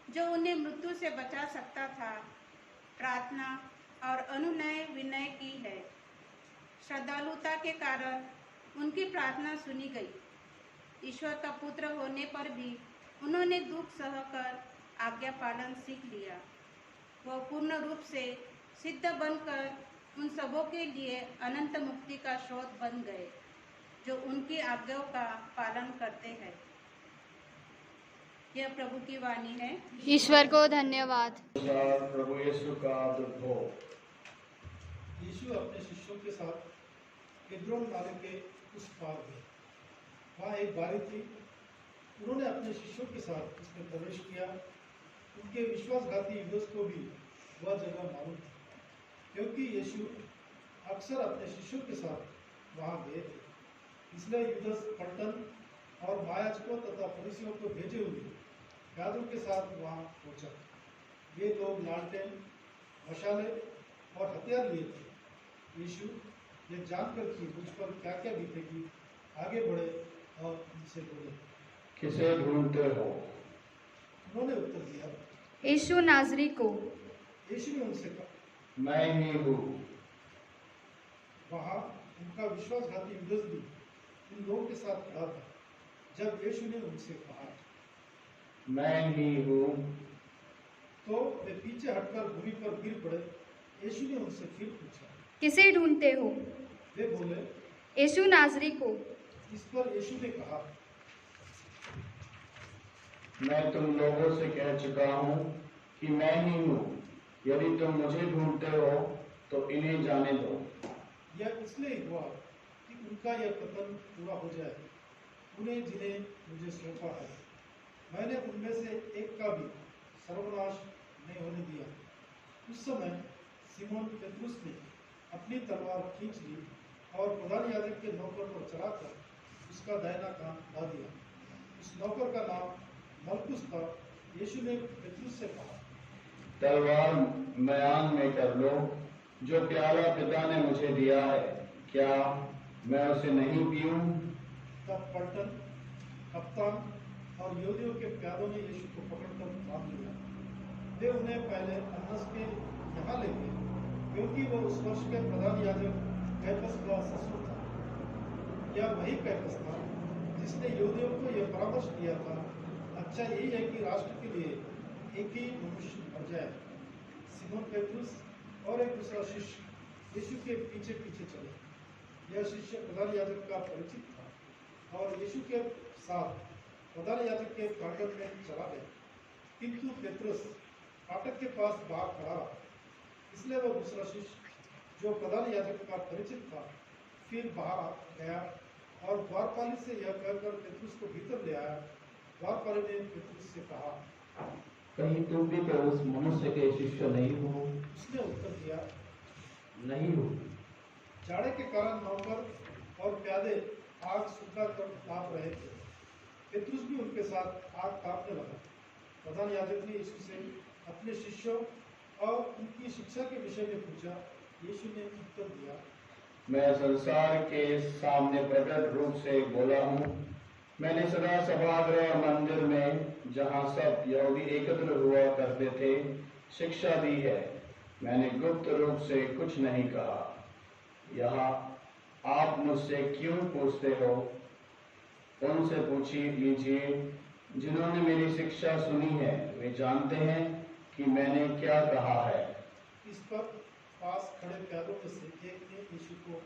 जो उन्हें मृत्यु से बचा सकता था, प्रार्थना और अनुनय विनय की है। श्रद्धालुता के कारण उनकी प्रार्थना सुनी गई। ईश्वर का पुत्र होने पर भी उन्होंने दुख सहकर आज्ञा पालन सीख लिया। वह पूर्ण रूप से सिद्ध बनकर उन सबों के लिए अनंत मुक्ति का स्रोत बन गए, जो उनकी आज्ञाओं का पालन करते हैं। यह प्रभु की वाणी है। ईश्वर को धन्यवाद। प्रभु यीशु का उद्भव। यीशु अपने शिष्यों के साथ किद्रोन नाले के उस पार गए। वहाँ एक बारी थी। उन्होंने अपने शिष्यों के साथ उसमें प्रवेश किया। उनके विश्वासघाती युवक को भी वह जगह मालूम थी, क्योंकि यीशु अक्सर अपने शिष्यों के साथ वहाँ गए थे। इसलिए युवक पलटन और महायाजकों तथा फरीसियों को भेजे हुए यादों के साथ वहाँ पहुँचा। ये लोग लालटेन, मशाले और हथियार लिए थे। यीशु ये जानकर कि मुझ पर क्या क्या बीतेगी, आगे बढ़े और उनसे बोले, किसे ढूंढते हो? उन्होंने उत्तर दिया, यीशु नाज़री को। यीशु ने उनसे कहा, मैं ही हूँ। वहाँ उनका विश्वासघाती युवक भी इन लोगों के साथ खड़ा था। जब यीशु ने उनसे कहा, मैं ही हूँ, तो वे पीछे हटकर भूमि पर गिर पड़े। यीशु ने उनसे फिर पूछा, किसे ढूंढते हो? वे बोले, यीशु नाज़री को। इस पर यीशु ने कहा, मैं तुम लोगों से कह चुका हूँ कि मैं ही हूँ। यदि तुम मुझे ढूंढते हो तो इन्हें जाने दो। यह इसलिए हुआ कि उनका यह कथन पूरा हो जाए, उन्हें जिन्हें मुझे सौंपा है, मैंने उनमें से एक का भी सर्वनाश नहीं होने दिया। उस समय सिमोन पेत्रुस ने अपनी तलवार खींच ली और प्रधान याजक के नौकर पर चढ़ाकर उसका दाहिना कान ला दिया। उस नौकर का नाम मलकुस था। यीशु ने पेत्रुस से कहा, तलवार म्यान में कर लो। जो प्याला पिता ने मुझे दिया है, क्या मैं उसे नहीं पीऊं? तब पलटन, कप्तान और योद्धियों के प्यादों ने यीशु को पकड़कर बांध लिया। वे उन्हें पहले अन्नस के यहाँ ले गए, क्योंकि वो उस वर्ष के प्रधान याजक कैफस का ससुर था। यह वही कैफस था जिसने योद्धियों को यह परामर्श दिया था, अच्छा यही है कि राष्ट्र के लिए एक ही मनुष्य मर जाए। सिमोन पेत्रुस और एक दूसरा शिष्य यीशु के पीछे पीछे चले। यह शिष्य प्रधान याजक का परिचित था और यीशु के साथ प्रधान याजक के फाटक में चला गया। किंतु पेत्रुस फाटक के पास बाहर खड़ा रहा। इसलिए वह दूसरा शिष्य जो प्रधान याजक का परिचित था फिर बाहर गया और द्वारपाल से यह कहकर पेत्रुस को भीतर ले आया। द्वारपाल ने पेत्रुस से कहा, कहीं तुम भी तो उस मनुष्य के शिष्य नहीं हो? उसने उत्तर दिया, नहीं हो। जाड़े के कारण नौकर और प्यादे आग सुखा कर ताप रहे थे। पेत्रुस भी उनके साथ आग तापने लगा। प्रधान याजक ने यीशु से अपने शिष्यों और उनकी शिक्षा के विषय में पूछा। यीशु ने उत्तर दिया, मैं संसार के सामने प्रकट रूप से बोला हूँ। मैंने सदा सभागृह मंदिर में, जहाँ सब यहूदी एकत्र हुआ करते थे, शिक्षा दी है। मैंने गुप्त रूप से कुछ नहीं कहा। यहाँ आप मुझसे क्यों पूछते हो? उनसे पूछ लीजिए जिन्होंने मेरी शिक्षा सुनी है। वे जानते हैं कि मैंने क्या कहा है। इस पर पास खड़े प्यादों में से एक ने यीशु को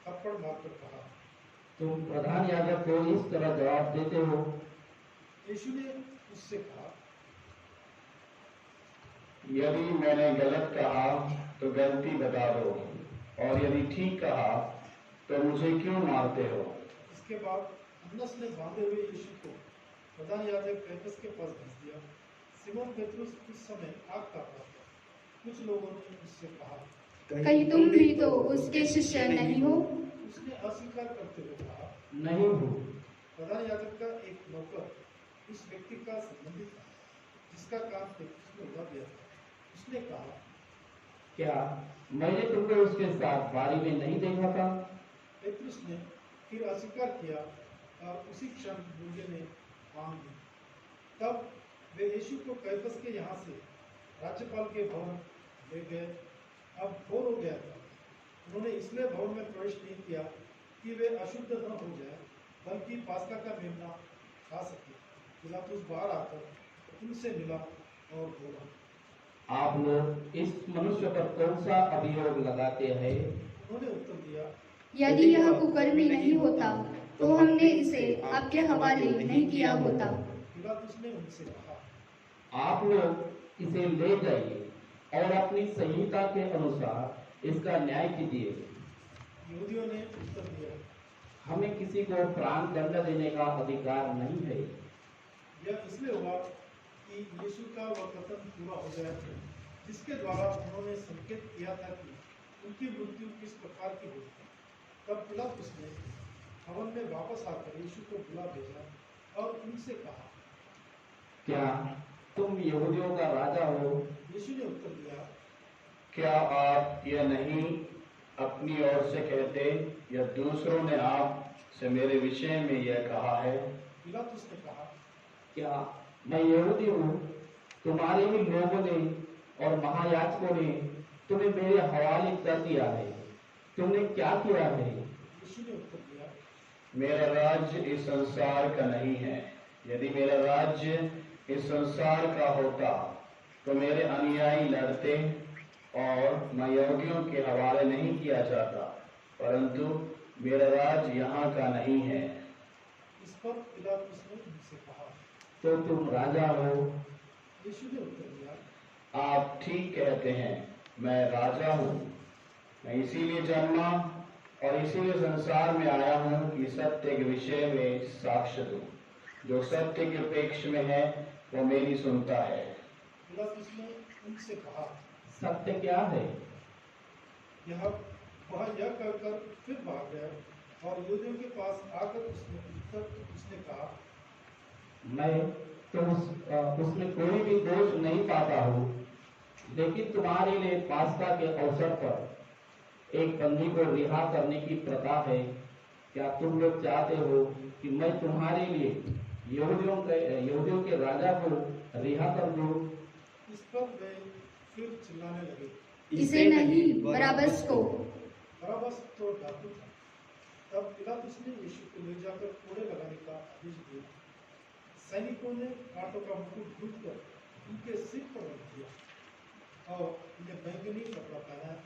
थप्पड़ मारकर कहा, तुम प्रधान याजक को इस तरह जवाब देते हो? यीशु ने उससे कहा, यदि मैंने गलत कहा तो गलती बता दो, और यदि ठीक कहा तो मुझे क्यों मारते हो? इसके बाद अन्नस ने बांधे हुए यीशु को प्रधान याजक कैफस के पास भेज दिया। सिमोन पेत्रुस उस समय आग ताप रहा था। कुछ लोगों ने उससे कहा, कहीं तुम भी तो उसके शिष्य नहीं हो? उसने अस्वीकार करते हुए कहा, नहीं हो। प्रधान याजक का एक नौकर उस व्यक्ति का संबंधी था जिसका काम पेत्रुस ने उड़ा दिया था। उसने कहा, क्या मैंने तुमको उसके साथ बारी में नहीं देखा था? पेतरुस ने फिर अस्वीकार किया और उसी क्षण मुर्गे ने मांग ली। तब वे यीशु को कैफस के यहाँ से राज्यपाल के भवन ले गए। अब भोर हो गया था। उन्होंने इसलिए भवन में प्रवेश नहीं किया कि वे अशुद्ध न हो जाए, बल्कि पास्का का मेमना खा सके। पिलातुस बाहर आकर उनसे मिला और बोला, आप लोग इस मनुष्य पर कौन सा अभियोग लगाते हैं? उन्होंने उत्तर दिया, यदि यह कुकर्मी नहीं होता तो हमने इसे आपके हवाले नहीं किया होता। पिलातुस ने उनसे कहा, आप लोग इसे ले जाइए और अपनी संहिता के अनुसार इसका न्याय कीजिए। यहूदियों ने उत्तर दिया, हमें किसी को प्राण दंड देने का अधिकार नहीं है। यह इसलिए हुआ कि यीशु का वह कथन पूरा हो जाए जिसके द्वारा उन्होंने संकेत किया था कि उनकी मृत्यु किस प्रकार की होगी। तब पिलातुस ने भवन में वापस आकर यीशु को बुला भेजा और उनसे कहा, क्या तुम यहूदियों का राजा हो? यीशु ने उत्तर दिया, क्या आप यह नहीं अपनी ओर से कहते या दूसरों ने आप से मेरे विषय में यह कहा है? पिलातुस ने कहा, क्या मैं यहूदी हूँ? तुम्हारे ही लोगों ने और महायाजकों ने तुम्हें मेरे हवाले कर दिया है। तुमने क्या किया है? यीशु ने उत्तर दिया, मेरा राज्य इस संसार का नहीं है। यदि मेरा राज्य इस संसार का होता तो मेरे अनुयायी लड़ते और मैं यहूदियों के हवाले नहीं किया जाता, परंतु मेरा राज्य यहाँ का नहीं है। इस पर पिलातुस ने उनसे कहा, तो तुम राजा हो? यीशु ने उत्तर दिया, आप ठीक कहते हैं, मैं राजा हूँ। मैं इसीलिए जन्मा और इसीलिए संसार में आया हूँ कि सत्य के विषय में साक्ष्य दूं। जो सत्य के अपेक्ष में है वो मेरी सुनता है। पिलातुस ने उनसे कहा, सत्य क्या है? वह यह कहकर फिर भाग गया और यहूदियों के पास आकर उसने कहा, मैं तो उसमें कोई भी दोष नहीं पाता हूँ, लेकिन तुम्हारे लिए पास्का के अवसर पर एक बंदी को रिहा करने की प्रथा है। क्या तुम लोग चाहते हो कि मैं तुम्हारे लिए यहूदियों के राजा को रिहा कर दूं? इस पर वे फिर चिल्लाने लगे, इसे नहीं, बराबस को। बराबस तो डाकू था। तब पिलातुस ने यीशु को ले जाकर कोड़े लगाने का आदेश दिया। सैनिकों ने कांटों का मुकुट गूंथकर उनके सिर पर रख दिया और उन्हें बैंगनी कपड़ा पहनाया।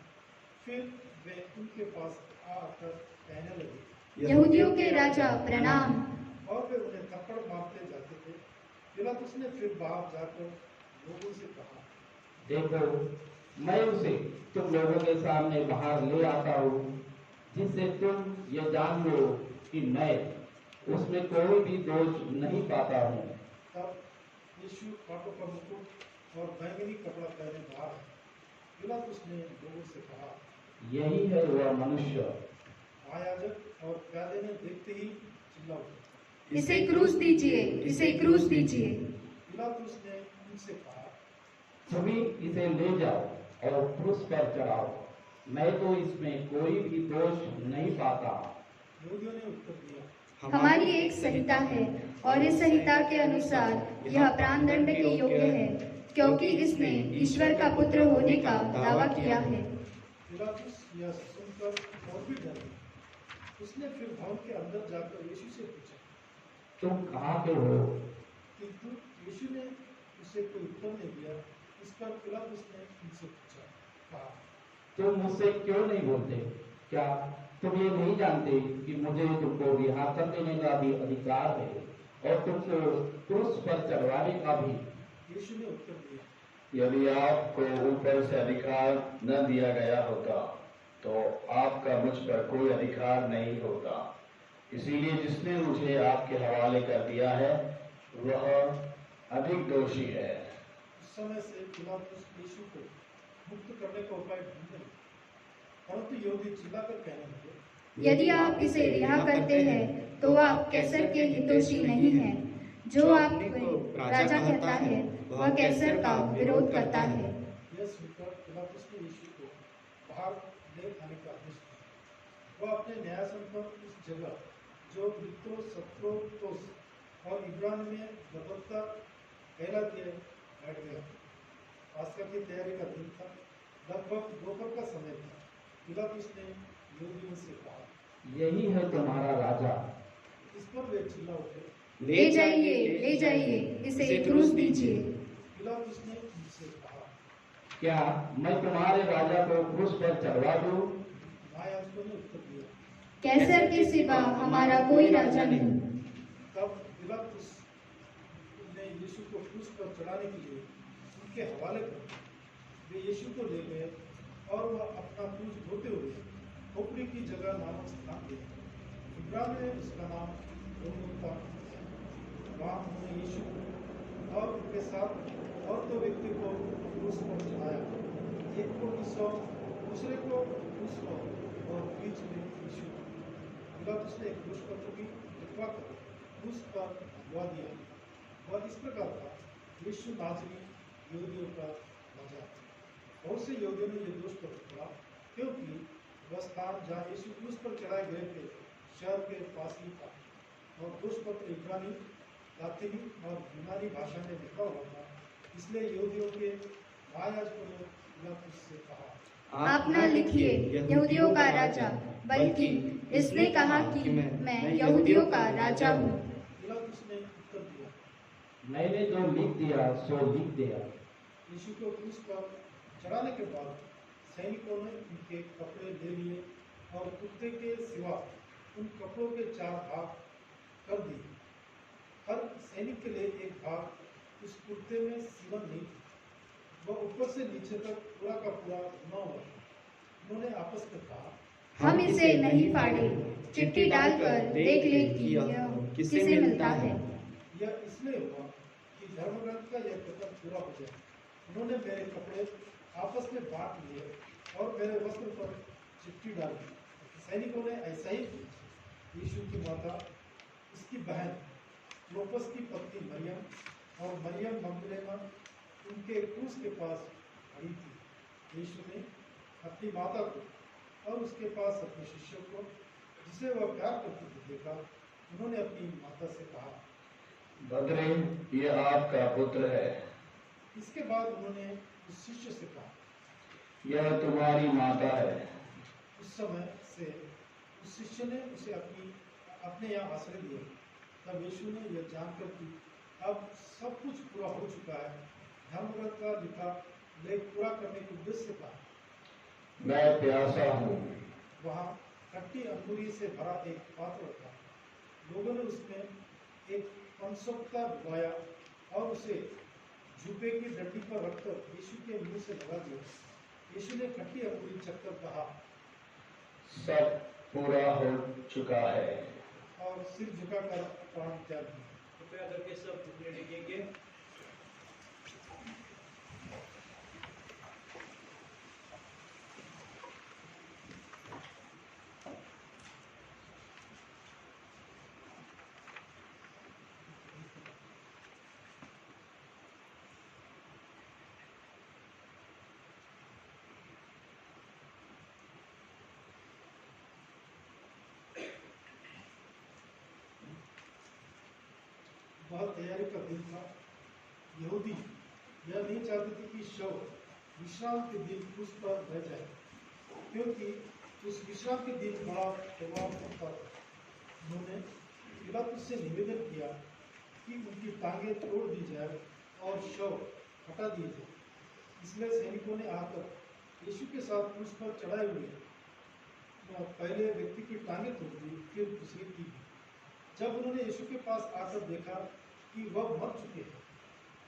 फिर वे उनके पास आकर कहने लगे, यहूदियों के राजा प्रणाम। और वे उन्हें थप्पड़ मारते जाते थे। पिलातुस ने फिर बाहर जाकर लोगों से कहा, देखो, मैं उसे तुम लोगों के सामने बाहर ले आता हूँ, जिससे तुम ये जान लो कि मैं उसमें कोई भी दोष नहीं पाता हूँ। तब यीशु कांटों का मुकुट और बैंगनी कपड़ा पहने बाहर आया। पिलातुस ने लोगों से कहा, यही है वह मनुष्य। महायाजक और प्यादे ने देखते ही चिल्ला उठे, इसे क्रूस दीजिए, इसे क्रूस दीजिए। पिलातुस ने उनसे कहा, तुम ही इसे ले जाओ और क्रूस पर चढ़ाओ। मैं तो इसमें कोई भी दोष नहीं पाता। यहूदियों ने उत्तर दिया, हमारी एक संहिता है और इस संहिता के अनुसार यह प्राणदंड के योग्य है, क्योंकि इसने ईश्वर का पुत्र होने का दावा किया है। पिलातुस यह सुनकर और भी डर गया। उसने फिर भवन के अंदर जाकर यीशु से पूछा, तुम कहाँ के हो? किंतु यीशु ने उसे कोई उत्तर नहीं दिया। इस पर पिलातुस ने उनसे पूछा, कहा, तुम मुझसे क्यों नहीं बोलते? क्या तुम ये नहीं जानते कि मुझे तुमको रिहा कर देने का भी अधिकार है और तुमको क्रूस पर चढ़वाने का भी? यीशु ने उत्तर दिया, यदि आपको ऊपर से अधिकार न दिया गया होता तो आपका मुझ पर कोई अधिकार नहीं होता। इसीलिए जिसने मुझे आपके हवाले कर दिया है वह अधिक दोषी है। उस समय से पिलातुस यीशु को मुक्त करने का उपाय ढूंढने लगे, परंतु यहूदी चिल्लाकर कहने लगे, यदि आप इसे रिहा करते हैं तो आप कैसर के हितोषी नहीं हैं। जो आपको राजा कहता है वह कैसर का विरोध करता है। यह सुनकर पिलातुस ने यीशु को बाहर ले आने का आदेश दिया। वह अपने न्यायासन पर उस जगह जो मित्रों सत्रोतोस और इब्रानी में गबत्ता कहलाती है बैठ गया। पास्का की तैयारी का दिन था, लगभग दोपहर का समय था। पिलातुस ने यहूदियों से कहा, यही है तुम्हारा राजा। इस पर वे चिल्ला उठे, ले जाइए, इसे क्रूस दीजिए। पिलातुस ने उनसे कहा, क्या मैं तुम्हारे राजा को क्रूस पर चढ़वा दूं? महायाजकों ने उत्तर दिया, कैसर के सिवा हमारा कोई राजा नहीं। तब पिलातुस ने यीशु को क्रूस पर चढ़ाने के लिए उनके हवाले कर वे यीशु को ले गए और वह अपना क्रूस ढोते हुए खोपड़ी की जगह नामक स्थान गए। इब्रानी में उसका नाम गोलगोथा। वहाँ उन्होंने यीशु और उनके साथ और दो व्यक्ति को क्रूस पर चढ़ाया, एक को ईसो, दूसरे को क्रूस पर और बीच में यीशु। पिलातुस ने एक क्रूस पत्र भी लिखवा कर क्रूस पर लगा दिया। वह इस प्रकार था, यीशु नाज़री यहूदियों का राजा। बहुत से यहूदियों ने यह दोष पत्र पढ़ा, क्योंकि वह स्थान जहाँ यीशु क्रूस पर चढ़ाए गए थे शहर के पास ही था, और दोष पत्र इब्रानी, लातीनी और यूनानी भाषा में लिखा हुआ था। इसलिए यहूदियों के महायाजकों ने पिलातुस से कहा, आप न लिखिए यहूदियों का राजा, बल्कि इसने कहा कि मैं यहूदियों का राजा हूँ। पिलातुस ने उत्तर दिया, मैंने जो लिख दिया सो लिख दिया। यीशु को क्रूस पर चढ़ाने के बाद सैनिकों ने उनके कपड़े ले लिए और कुत्ते के सिवा उन कपड़ों के 4 भाग कर दिए। हर सैनिक के लिए एक भाग उस कुर्ते में सिवन नहीं थी। वह ऊपर से नीचे तक पूरा का पूरा बुना हुआ था। उन्होंने आपस में कहा, हम इसे नहीं फाड़े, चिट्ठी डालकर देख ले कि यह किसे मिलता है। यह इसलिए हुआ कि धर्मग्रंथ का यह कथन पूरा हो जाए। उन्होंने मेरे कपड़े आपस में बांट लिए और मेरे वस्त्र पर चिट्ठी डाली। सैनिकों ने ऐसा ही किया। यीशु की माता, उसकी बहन क्लोपस की पत्नी मरियम और मरियम मगदलेना उनके क्रूस के पास खड़ी थी। यीशु ने अपनी माता को और उसके पास अपने शिष्यों को, जिसे वह प्यार करती थी, देखा। उन्होंने अपनी माता से कहा, बदरे, ये आपका पुत्र है। इसके बाद उन्होंने उस शिष्य से कहा, यह तुम्हारी माता है। उस समय से उस शिष्य ने उसे अपने यहाँ आश्रय दिया। तब यीशु ने यह जानकर कि अब सब कुछ पूरा हो चुका है, धर्मग्रंथ का लिखा लेख पूरा करने के उद्देश्य से कहा, मैं प्यासा हूँ। वहाँ खट्टी अंगूरी से भरा एक पात्र था। लोगों ने उसमें एक पंसोक्ता डुबाया और उसे जूपे की डंडी पर रखकर यीशु के मुंह से लगा दिया। यीशु ने खट्टी अंगूरी चखकर कहा, सब पूरा हो चुका है, और सिर झुकाकर प्राण त्याग दिया। कृपया करके सब टुकड़े टेकेंगे। बहुत तैयारी का दिन था। यहूदी यह नहीं चाहते थे कि शव विश्राम के दिन क्रूस पर रह जाए, क्योंकि उस विश्राम के दिन बड़ा प्रभाव पड़ता था। उन्होंने पिलातुस से निवेदन किया कि उनकी टांगें तोड़ दी जाए और शव हटा दिए जाए। इसलिए सैनिकों ने आकर यीशु के साथ क्रूस पर चढ़ाए हुए पहले व्यक्ति की टांगें तोड़ दी, फिर दूसरे की। जब उन्होंने यीशु के पास आकर देखा कि वह मर चुके हैं,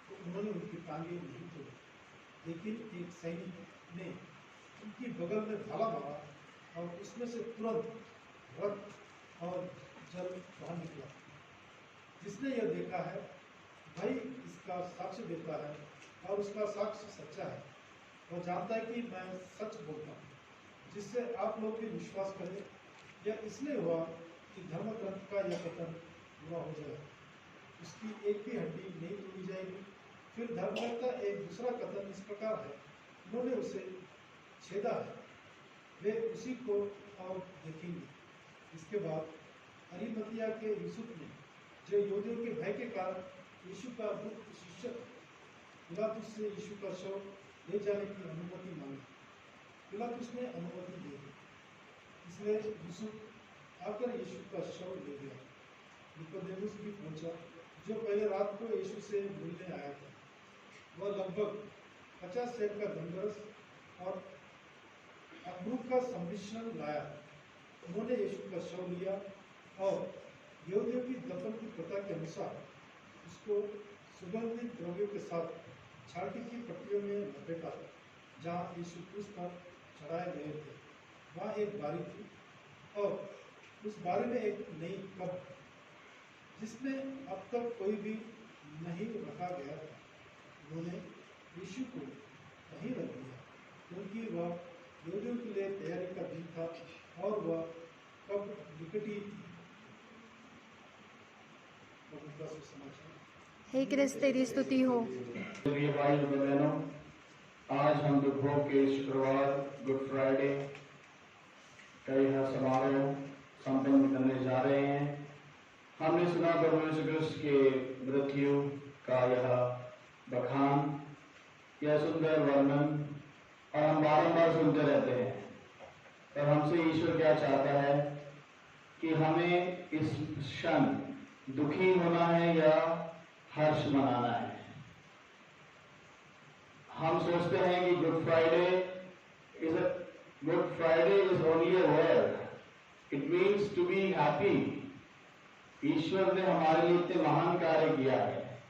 तो उन्होंने उनकी टांगें नहीं तोड़ी। लेकिन एक सैनिक ने उनकी बगल में भाला मारा और उसमें से तुरंत रक्त और जल बाहर निकला। जिसने यह देखा है भाई इसका साक्ष्य देता है और उसका साक्ष्य सच्चा है। वह जानता है कि मैं सच बोलता हूँ, जिससे आप लोग भी विश्वास करें। यह इसलिए हुआ कि धर्म ग्रंथ का यह कथन पूरा हो जाए, उसकी एक भी हड्डी नहीं तोड़ी जाएगी। फिर धर्म ग्रंथ का एक दूसरा कथन इस प्रकार है, उन्होंने उसे छेदा है वे उसी को और देखेंगे। इसके बाद अरिमतिया के यूसुफ ने, जो यहूदियों के भय के कारण यीशु का गुप्त शिष्य पिलातुस से यीशु का शव ले जाने की अनुमति मांगी। पिलातुस ने अनुमति दे दी, इसलिए यूसुफ आकर यीशु का शव ले गया। निकोदेमुस भी पहुंचा, जो पहले रात को यीशु से मिलने आया था। वह लगभग 50 सेर का गंधरस और अमरूद का सम्मिश्रण लाया। उन्होंने यीशु का शव लिया और यहूदियों की दफन की प्रथा के अनुसार उसको सुगंधित द्रव्यों के साथ छाती की पट्टियों में लपेटा, जहाँ यीशु क्रूस पर चढ़ाए गए थे। वहाँ एक बारी थी और उस बारी में एक नई कब्र, जिसमें अब तक कोई भी नहीं रखा गया था। उन्होंने यीशु को वहीं रख दिया, क्योंकि वह यहूदियों के लिए तैयारी का दिन था और वह कब्र निकट ही थी। हे क्रिस्त तेरी स्तुति हो। प्रिय भाई और बहनों, आज हम दुखों के शुक्रवार गुड फ्राइडे का यह समारोह संपन्न करने जा रहे हैं। हमने सुना प्रभु यीशु क्रिस्त के मृत्यु का यह बखान, यह सुंदर वर्णन, और हम बारंबार सुनते रहते हैं। और हमसे ईश्वर क्या चाहता है कि हमें इस क्षण दुखी होना है या हर्ष मनाना है। हम सोचते हैं कि Good Friday is only a word, it means to be happy. ईश्वर ने हमारे लिए इतने महान कार्य किया है,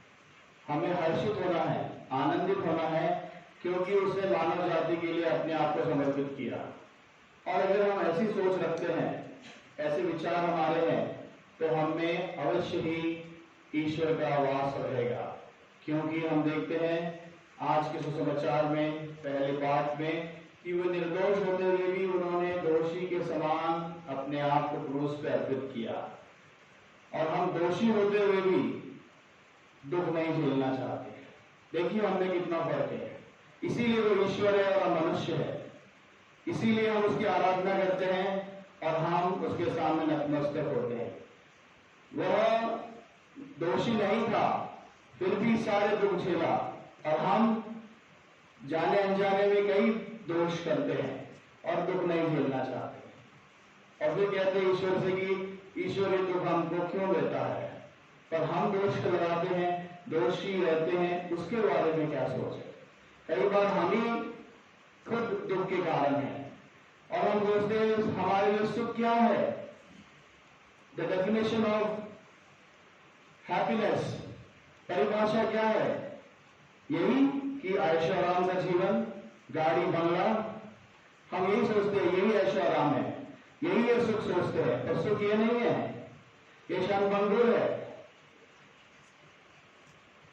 हमें हर्षित होना है, आनंदित होना है, क्योंकि उसने मानव जाति के लिए अपने आप को समर्पित किया। और अगर हम ऐसी सोच रखते हैं, ऐसे विचार हमारे हैं, तो हमें अवश्य ही ईश्वर का वास रहेगा। क्योंकि हम देखते हैं आज के सुसमाचार में पहले पाठ में कि वे निर्दोष होते हुए भी उन्होंने दोषी के समान अपने आप को क्रूस पर अर्पित किया, और हम दोषी होते हुए भी दुख नहीं झेलना चाहते। देखिए हमने कितना फर्क है। इसीलिए वो ईश्वर है और हम मनुष्य है, इसीलिए हम उसकी आराधना करते हैं और हम उसके सामने नतमस्तक होते हैं। वह दोषी नहीं था, फिर भी सारे दुख झेला, और हम जाने अनजाने में कई दोष करते हैं और दुख नहीं झेलना चाहते। और फिर कहते हैं ईश्वर से कि ईश्वर ये दुख हमको क्यों देता है, पर हम दोष लगाते हैं, दोषी रहते हैं। उसके बारे में क्या सोचे? कई बार हम ही खुद दुख के कारण हैं, और हम सोचते हैं हमारे लिए सुख क्या है। द डेफिनेशन ऑफ हैप्पीनेस, परिभाषा क्या है? यही कि ऐशो आराम का जीवन, गाड़ी बंगला, हम यही सोचते हैं यही ऐशो आराम है, यही है सुख सोचते हैं। पर सुख ये नहीं है, ये क्षणभंगुर है।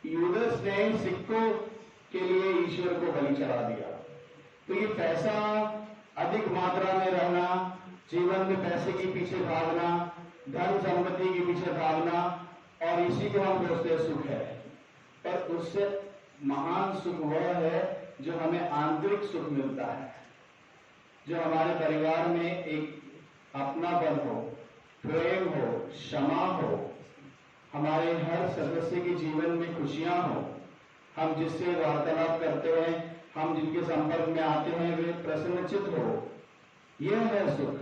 यूदस ने सिक्कों के लिए ईश्वर को बलि चढ़ा दिया। तो ये पैसा, अधिक मात्रा में रहना, जीवन में पैसे के पीछे भागना, धन संपत्ति के पीछे भागना, और इसी को हम सोचते हैं सुख है। पर उससे महान सुख वह है जो हमें आंतरिक सुख मिलता है, जो हमारे परिवार में एक अपनापन हो, प्रेम हो, क्षमा हो, हमारे हर सदस्य के जीवन में खुशियां हो, हम जिससे वार्तालाप करते हैं, हम जिनके संपर्क में आते हैं वे प्रसन्नचित हो, यह है सुख।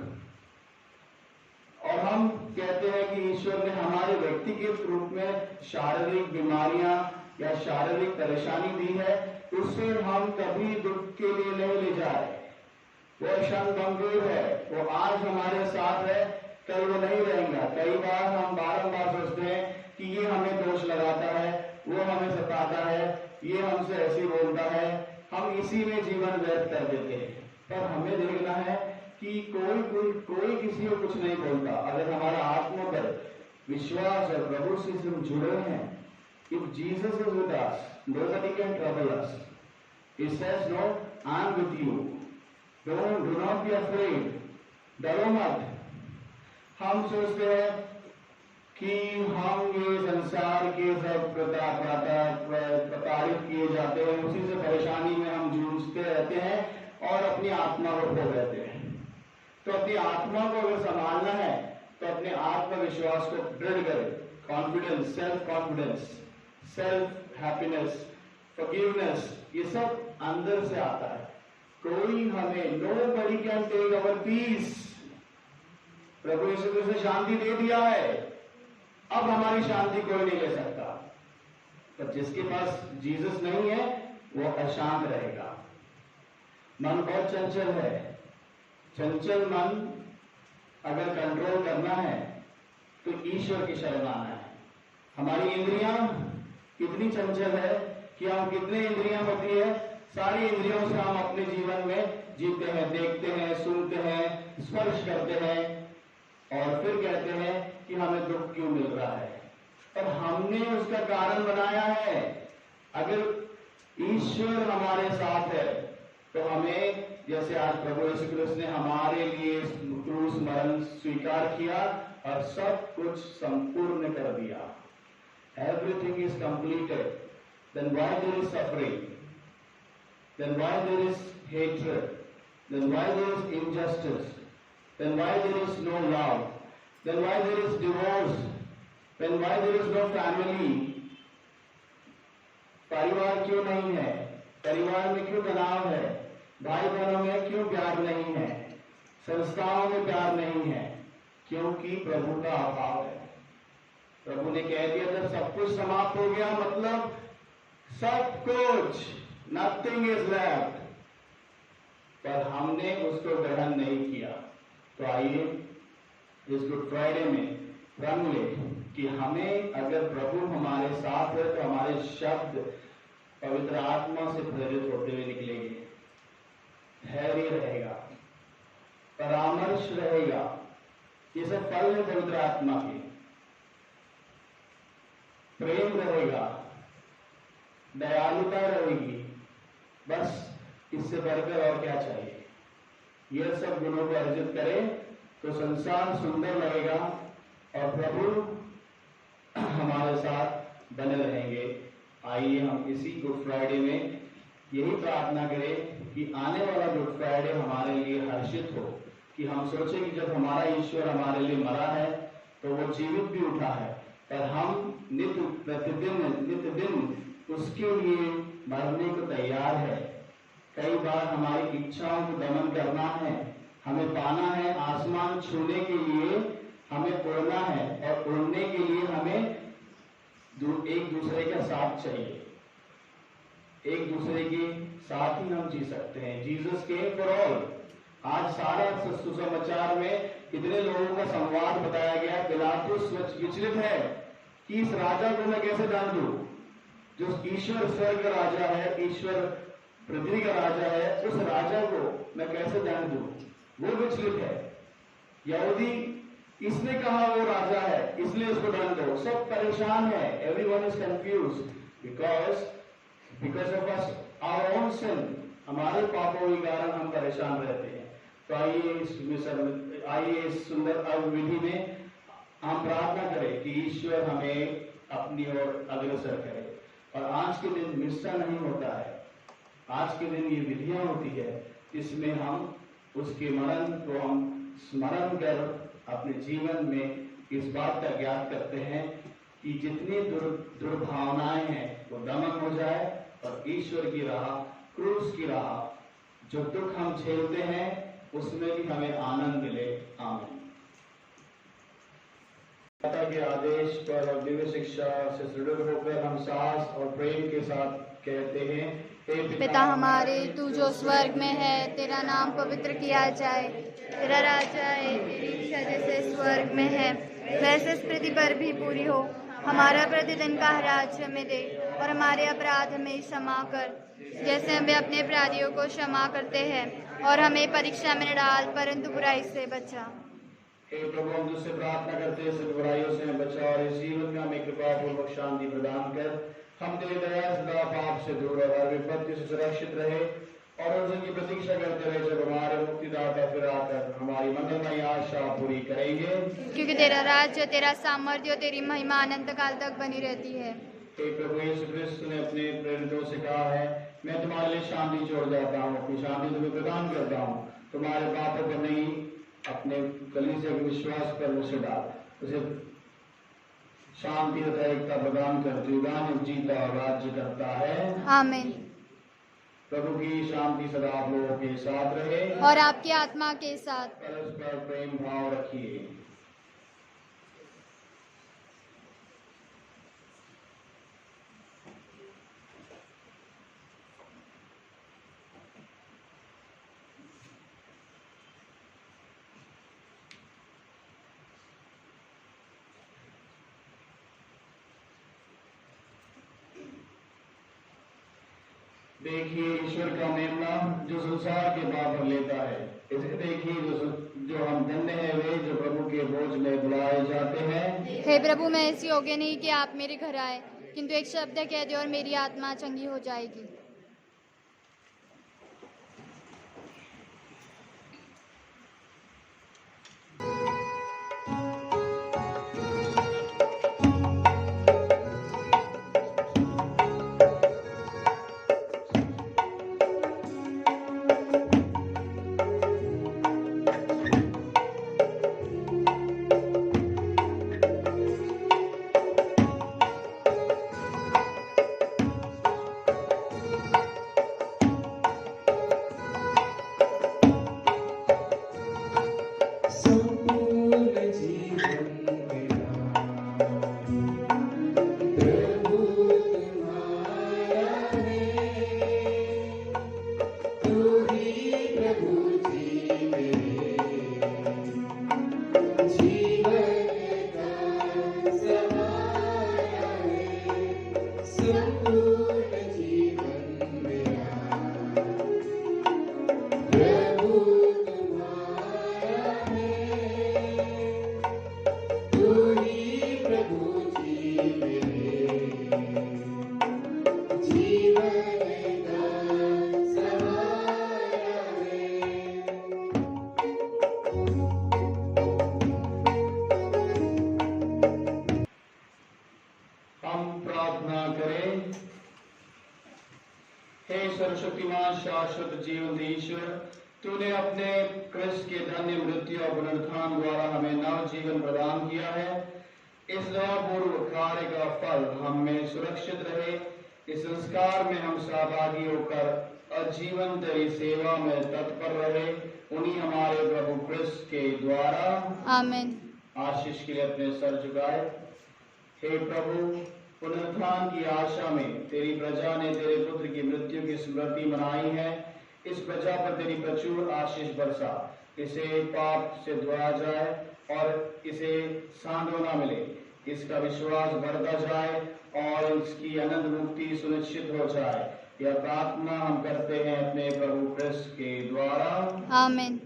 और हम कहते हैं कि ईश्वर ने हमारे व्यक्तिगत रूप में शारीरिक बीमारियां या शारीरिक परेशानी दी है, उससे हम कभी दुख के लिए नहीं ले जाए। वो क्षणभंगुर है, वो आज हमारे साथ है, कल वो नहीं रहेगा। कई बार हम बारंबार सोचते हैं कि ये हमें दोष लगाता है, वो हमें सताता है, ये हमसे ऐसे बोलता है, हम इसी में जीवन व्यर्थ कर देते हैं। पर हमें देखना है कि कोई किसी को कुछ नहीं बोलता। अगर हमारा आत्मा पर विश्वास और प्रभु से हम जुड़े हैं, if Jesus is with us, nobody can trouble us. He says, no, I'm with you. Do not be afraid. डरो मत। हम सोचते हैं कि हम ये संसार के सब प्रताड़ित किए जाते हैं, उसी से परेशानी में हम जूझते रहते हैं और अपनी आत्मा को खो देते हैं। तो अपनी आत्मा को अगर संभालना है तो अपने आत्मविश्वास को दृढ़ करें। कॉन्फिडेंस, सेल्फ हैप्पीनेस, फॉरगिवनेस, ये सब अंदर से आता है। कोई हमें, nobody can take our peace. प्रभु यीशु क्रिस्त ने शांति दे दिया है, अब हमारी शांति कोई नहीं ले सकता। पर जिसके पास जीसस नहीं है वो अशांत रहेगा। मन बहुत चंचल है। चंचल मन अगर कंट्रोल करना है तो ईश्वर की शरण आना है। हमारी इंद्रियां कितनी चंचल है कि हम कितने इंद्रियां होती है, सारी इंद्रियों से हम अपने जीवन में जीते हैं, देखते हैं, सुनते हैं, स्पर्श करते हैं और फिर कहते हैं कि हमें दुख क्यों मिल रहा है। और हमने उसका कारण बनाया है। अगर ईश्वर हमारे साथ है तो हमें, जैसे आज प्रभु यीशु क्रिस्त ने हमारे लिए क्रूस मरण स्वीकार किया और सब कुछ संपूर्ण कर दिया, everything is completed, then why there is suffering, then why there is hatred, then why there is injustice, then why there is no love, then why there is divorce, then why there is no family. परिवार क्यों नहीं है? परिवार में क्यों तनाव है? भाई बहनों में क्यों प्यार नहीं है? संस्थाओं में प्यार नहीं है? क्योंकि प्रभु का अभाव है। प्रभु ने कह दिया जब सब कुछ समाप्त हो गया, मतलब सब कुछ, नथिंग इज लेफ्ट, पर हमने उसको ग्रहण नहीं किया। तो आइए इस गुड फ्राइडे में प्रण ले कि हमें, अगर प्रभु हमारे साथ है तो हमारे शब्द पवित्र आत्मा से प्रेरित होते हुए निकलेंगे। धैर्य रहेगा, परामर्श रहेगा, ये सब फल है पवित्र आत्मा के। प्रेम रहेगा, दयालुता रहेगी, बस इससे बढ़कर और क्या चाहिए। यह सब गुणों को अर्जित करें तो संसार सुंदर लगेगा और प्रभु हमारे साथ बने रहेंगे। आइए हम इसी गुड फ्राइडे में यही प्रार्थना करें कि आने वाला गुड फ्राइडे हमारे लिए हर्षित हो, कि हम सोचें कि जब हमारा ईश्वर हमारे लिए मरा है तो वो जीवित भी उठा है, पर हम नित्य दिन उसके लिए मरने को तैयार है। कई बार हमारी इच्छाओं को दमन करना है, हमें पाना है, आसमान छूने के लिए हमें उड़ना है, और उड़ने के लिए हमें एक दूसरे का साथ चाहिए। एक दूसरे के साथ ही हम जी सकते हैं। Jesus came for all. आज सारा सुसमाचार में कितने लोगों का संवाद बताया गया। पिलातुस विचलित है कि इस राजा को मैं कैसे जान दूं, जो ईश्वर स्वर्ग का राजा है, ईश्वर पृथ्वी का राजा है, उस राजा को मैं कैसे जान दूं। वो विचलित है। यहूदी, इसने कहा वो राजा है इसलिए उसको दंड दो। सब परेशान है, everyone is confused because of us our own sin. हमारे पापों के कारण हम परेशान रहते हैं। तो आइए इस सुंदर विधि में हम प्रार्थना करें कि ईश्वर हमें अपनी ओर अग्रसर करे। और आज के दिन मिस्सा नहीं होता है, आज के दिन ये विधियां होती है जिसमें हम उसके मरण को हम स्मरण कर अपने जीवन में इस बात का ज्ञात करते हैं कि जितनी दुर्भावनाएं हैं वो दमन हो जाए और ईश्वर की राह, क्रूस की राह, जो दुख हम झेलते हैं उसमें भी हमें आनंद मिले। आमीन। पिता के आदेश पर और दिव्य शिक्षा से सुदृढ़ होकर हम साहस और प्रेम के साथ कहते हैं, पिता हमारे, तू जो स्वर्ग में है, तेरा नाम पवित्र किया जाए, तेरा राज आए, तेरी इच्छा जैसे स्वर्ग में है वैसे इस पृथ्वी पर भी पूरी हो। हमारा प्रतिदिन का हराज हमें दे और हमारे अपराध हमें क्षमा कर, जैसे हमें अपने अपराधियों को क्षमा करते हैं, और हमें परीक्षा में न डाल परंतु बुराई से बचा। हे प्रभु, हम तुझसे प्रार्थना करते हैं सब बुराइयों से बचा और इस जीवन में हमें कृपा पूर्वक शांति प्रदान कर। हम तेरी दया सदा पाप से दूर और हर विपत्ति से सुरक्षित रहे और उस दिन की प्रतीक्षा करते रहे जब हमारे मुक्तिदाता फिर आकर हमारी मंगलमयी आशा पूरी करेंगे। क्योंकि तेरा राज्य, तेरा सामर्थ्य और तेरी महिमा अनंत काल तक बनी रहती है। हे प्रभु यीशु क्रिस्त ने अपने प्रेरितों से कहा है, मैं तुम्हारे लिए शांति छोड़ जाता हूँ, अपनी शांति तुम्हें प्रदान करता हूँ। तुम्हारे पापों पर नहीं अपने कलीसिया के विश्वास पर उसे डाल, उसे शांति तथा एकता प्रदान करते हुए जीता और राज्य करता है। आमीन। प्रभु की शांति सदा आप लोगों के साथ रहे और आपकी आत्मा के साथ। परस्पर प्रेम भाव रखिए। देखिए ईश्वर का मेमना जो संसार के पाप पर लेता है। इसे देखिए जो हम धन्य है वे जो प्रभु के भोज में बुलाए जाते हैं। हे प्रभु, मैं ऐसी योग्य नहीं कि आप मेरे घर आए, किंतु एक शब्द कह दे और मेरी आत्मा चंगी हो जाएगी। सर्वशक्तिमान शाश्वत जीवन ईश्वर, तूने अपने क्रिस्त के धन्य मृत्यु और पुनरुत्थान द्वारा हमें नव जीवन प्रदान किया है। इस पूर्व कार्य का फल हम में सुरक्षित रहे। इस संस्कार में हम सहभागी होकर आजीवन तेरी सेवा में तत्पर रहे। उन्हीं हमारे प्रभु क्रिस्त के द्वारा आमीन। आशीष के लिए अपने सर झुकाए। हे प्रभु, पुनरुत्थान की आशा में तेरी प्रजा ने तेरे पुत्र की मृत्यु की स्मृति मनाई है। इस प्रजा पर तेरी प्रचुर आशीष बरसा, इसे पाप से धोया जाए और इसे सांत्वना मिले, इसका विश्वास बढ़ता जाए और इसकी अनंत मुक्ति सुनिश्चित हो जाए। यह प्रार्थना हम करते हैं अपने प्रभु क्रिस्त के द्वारा। आमीन।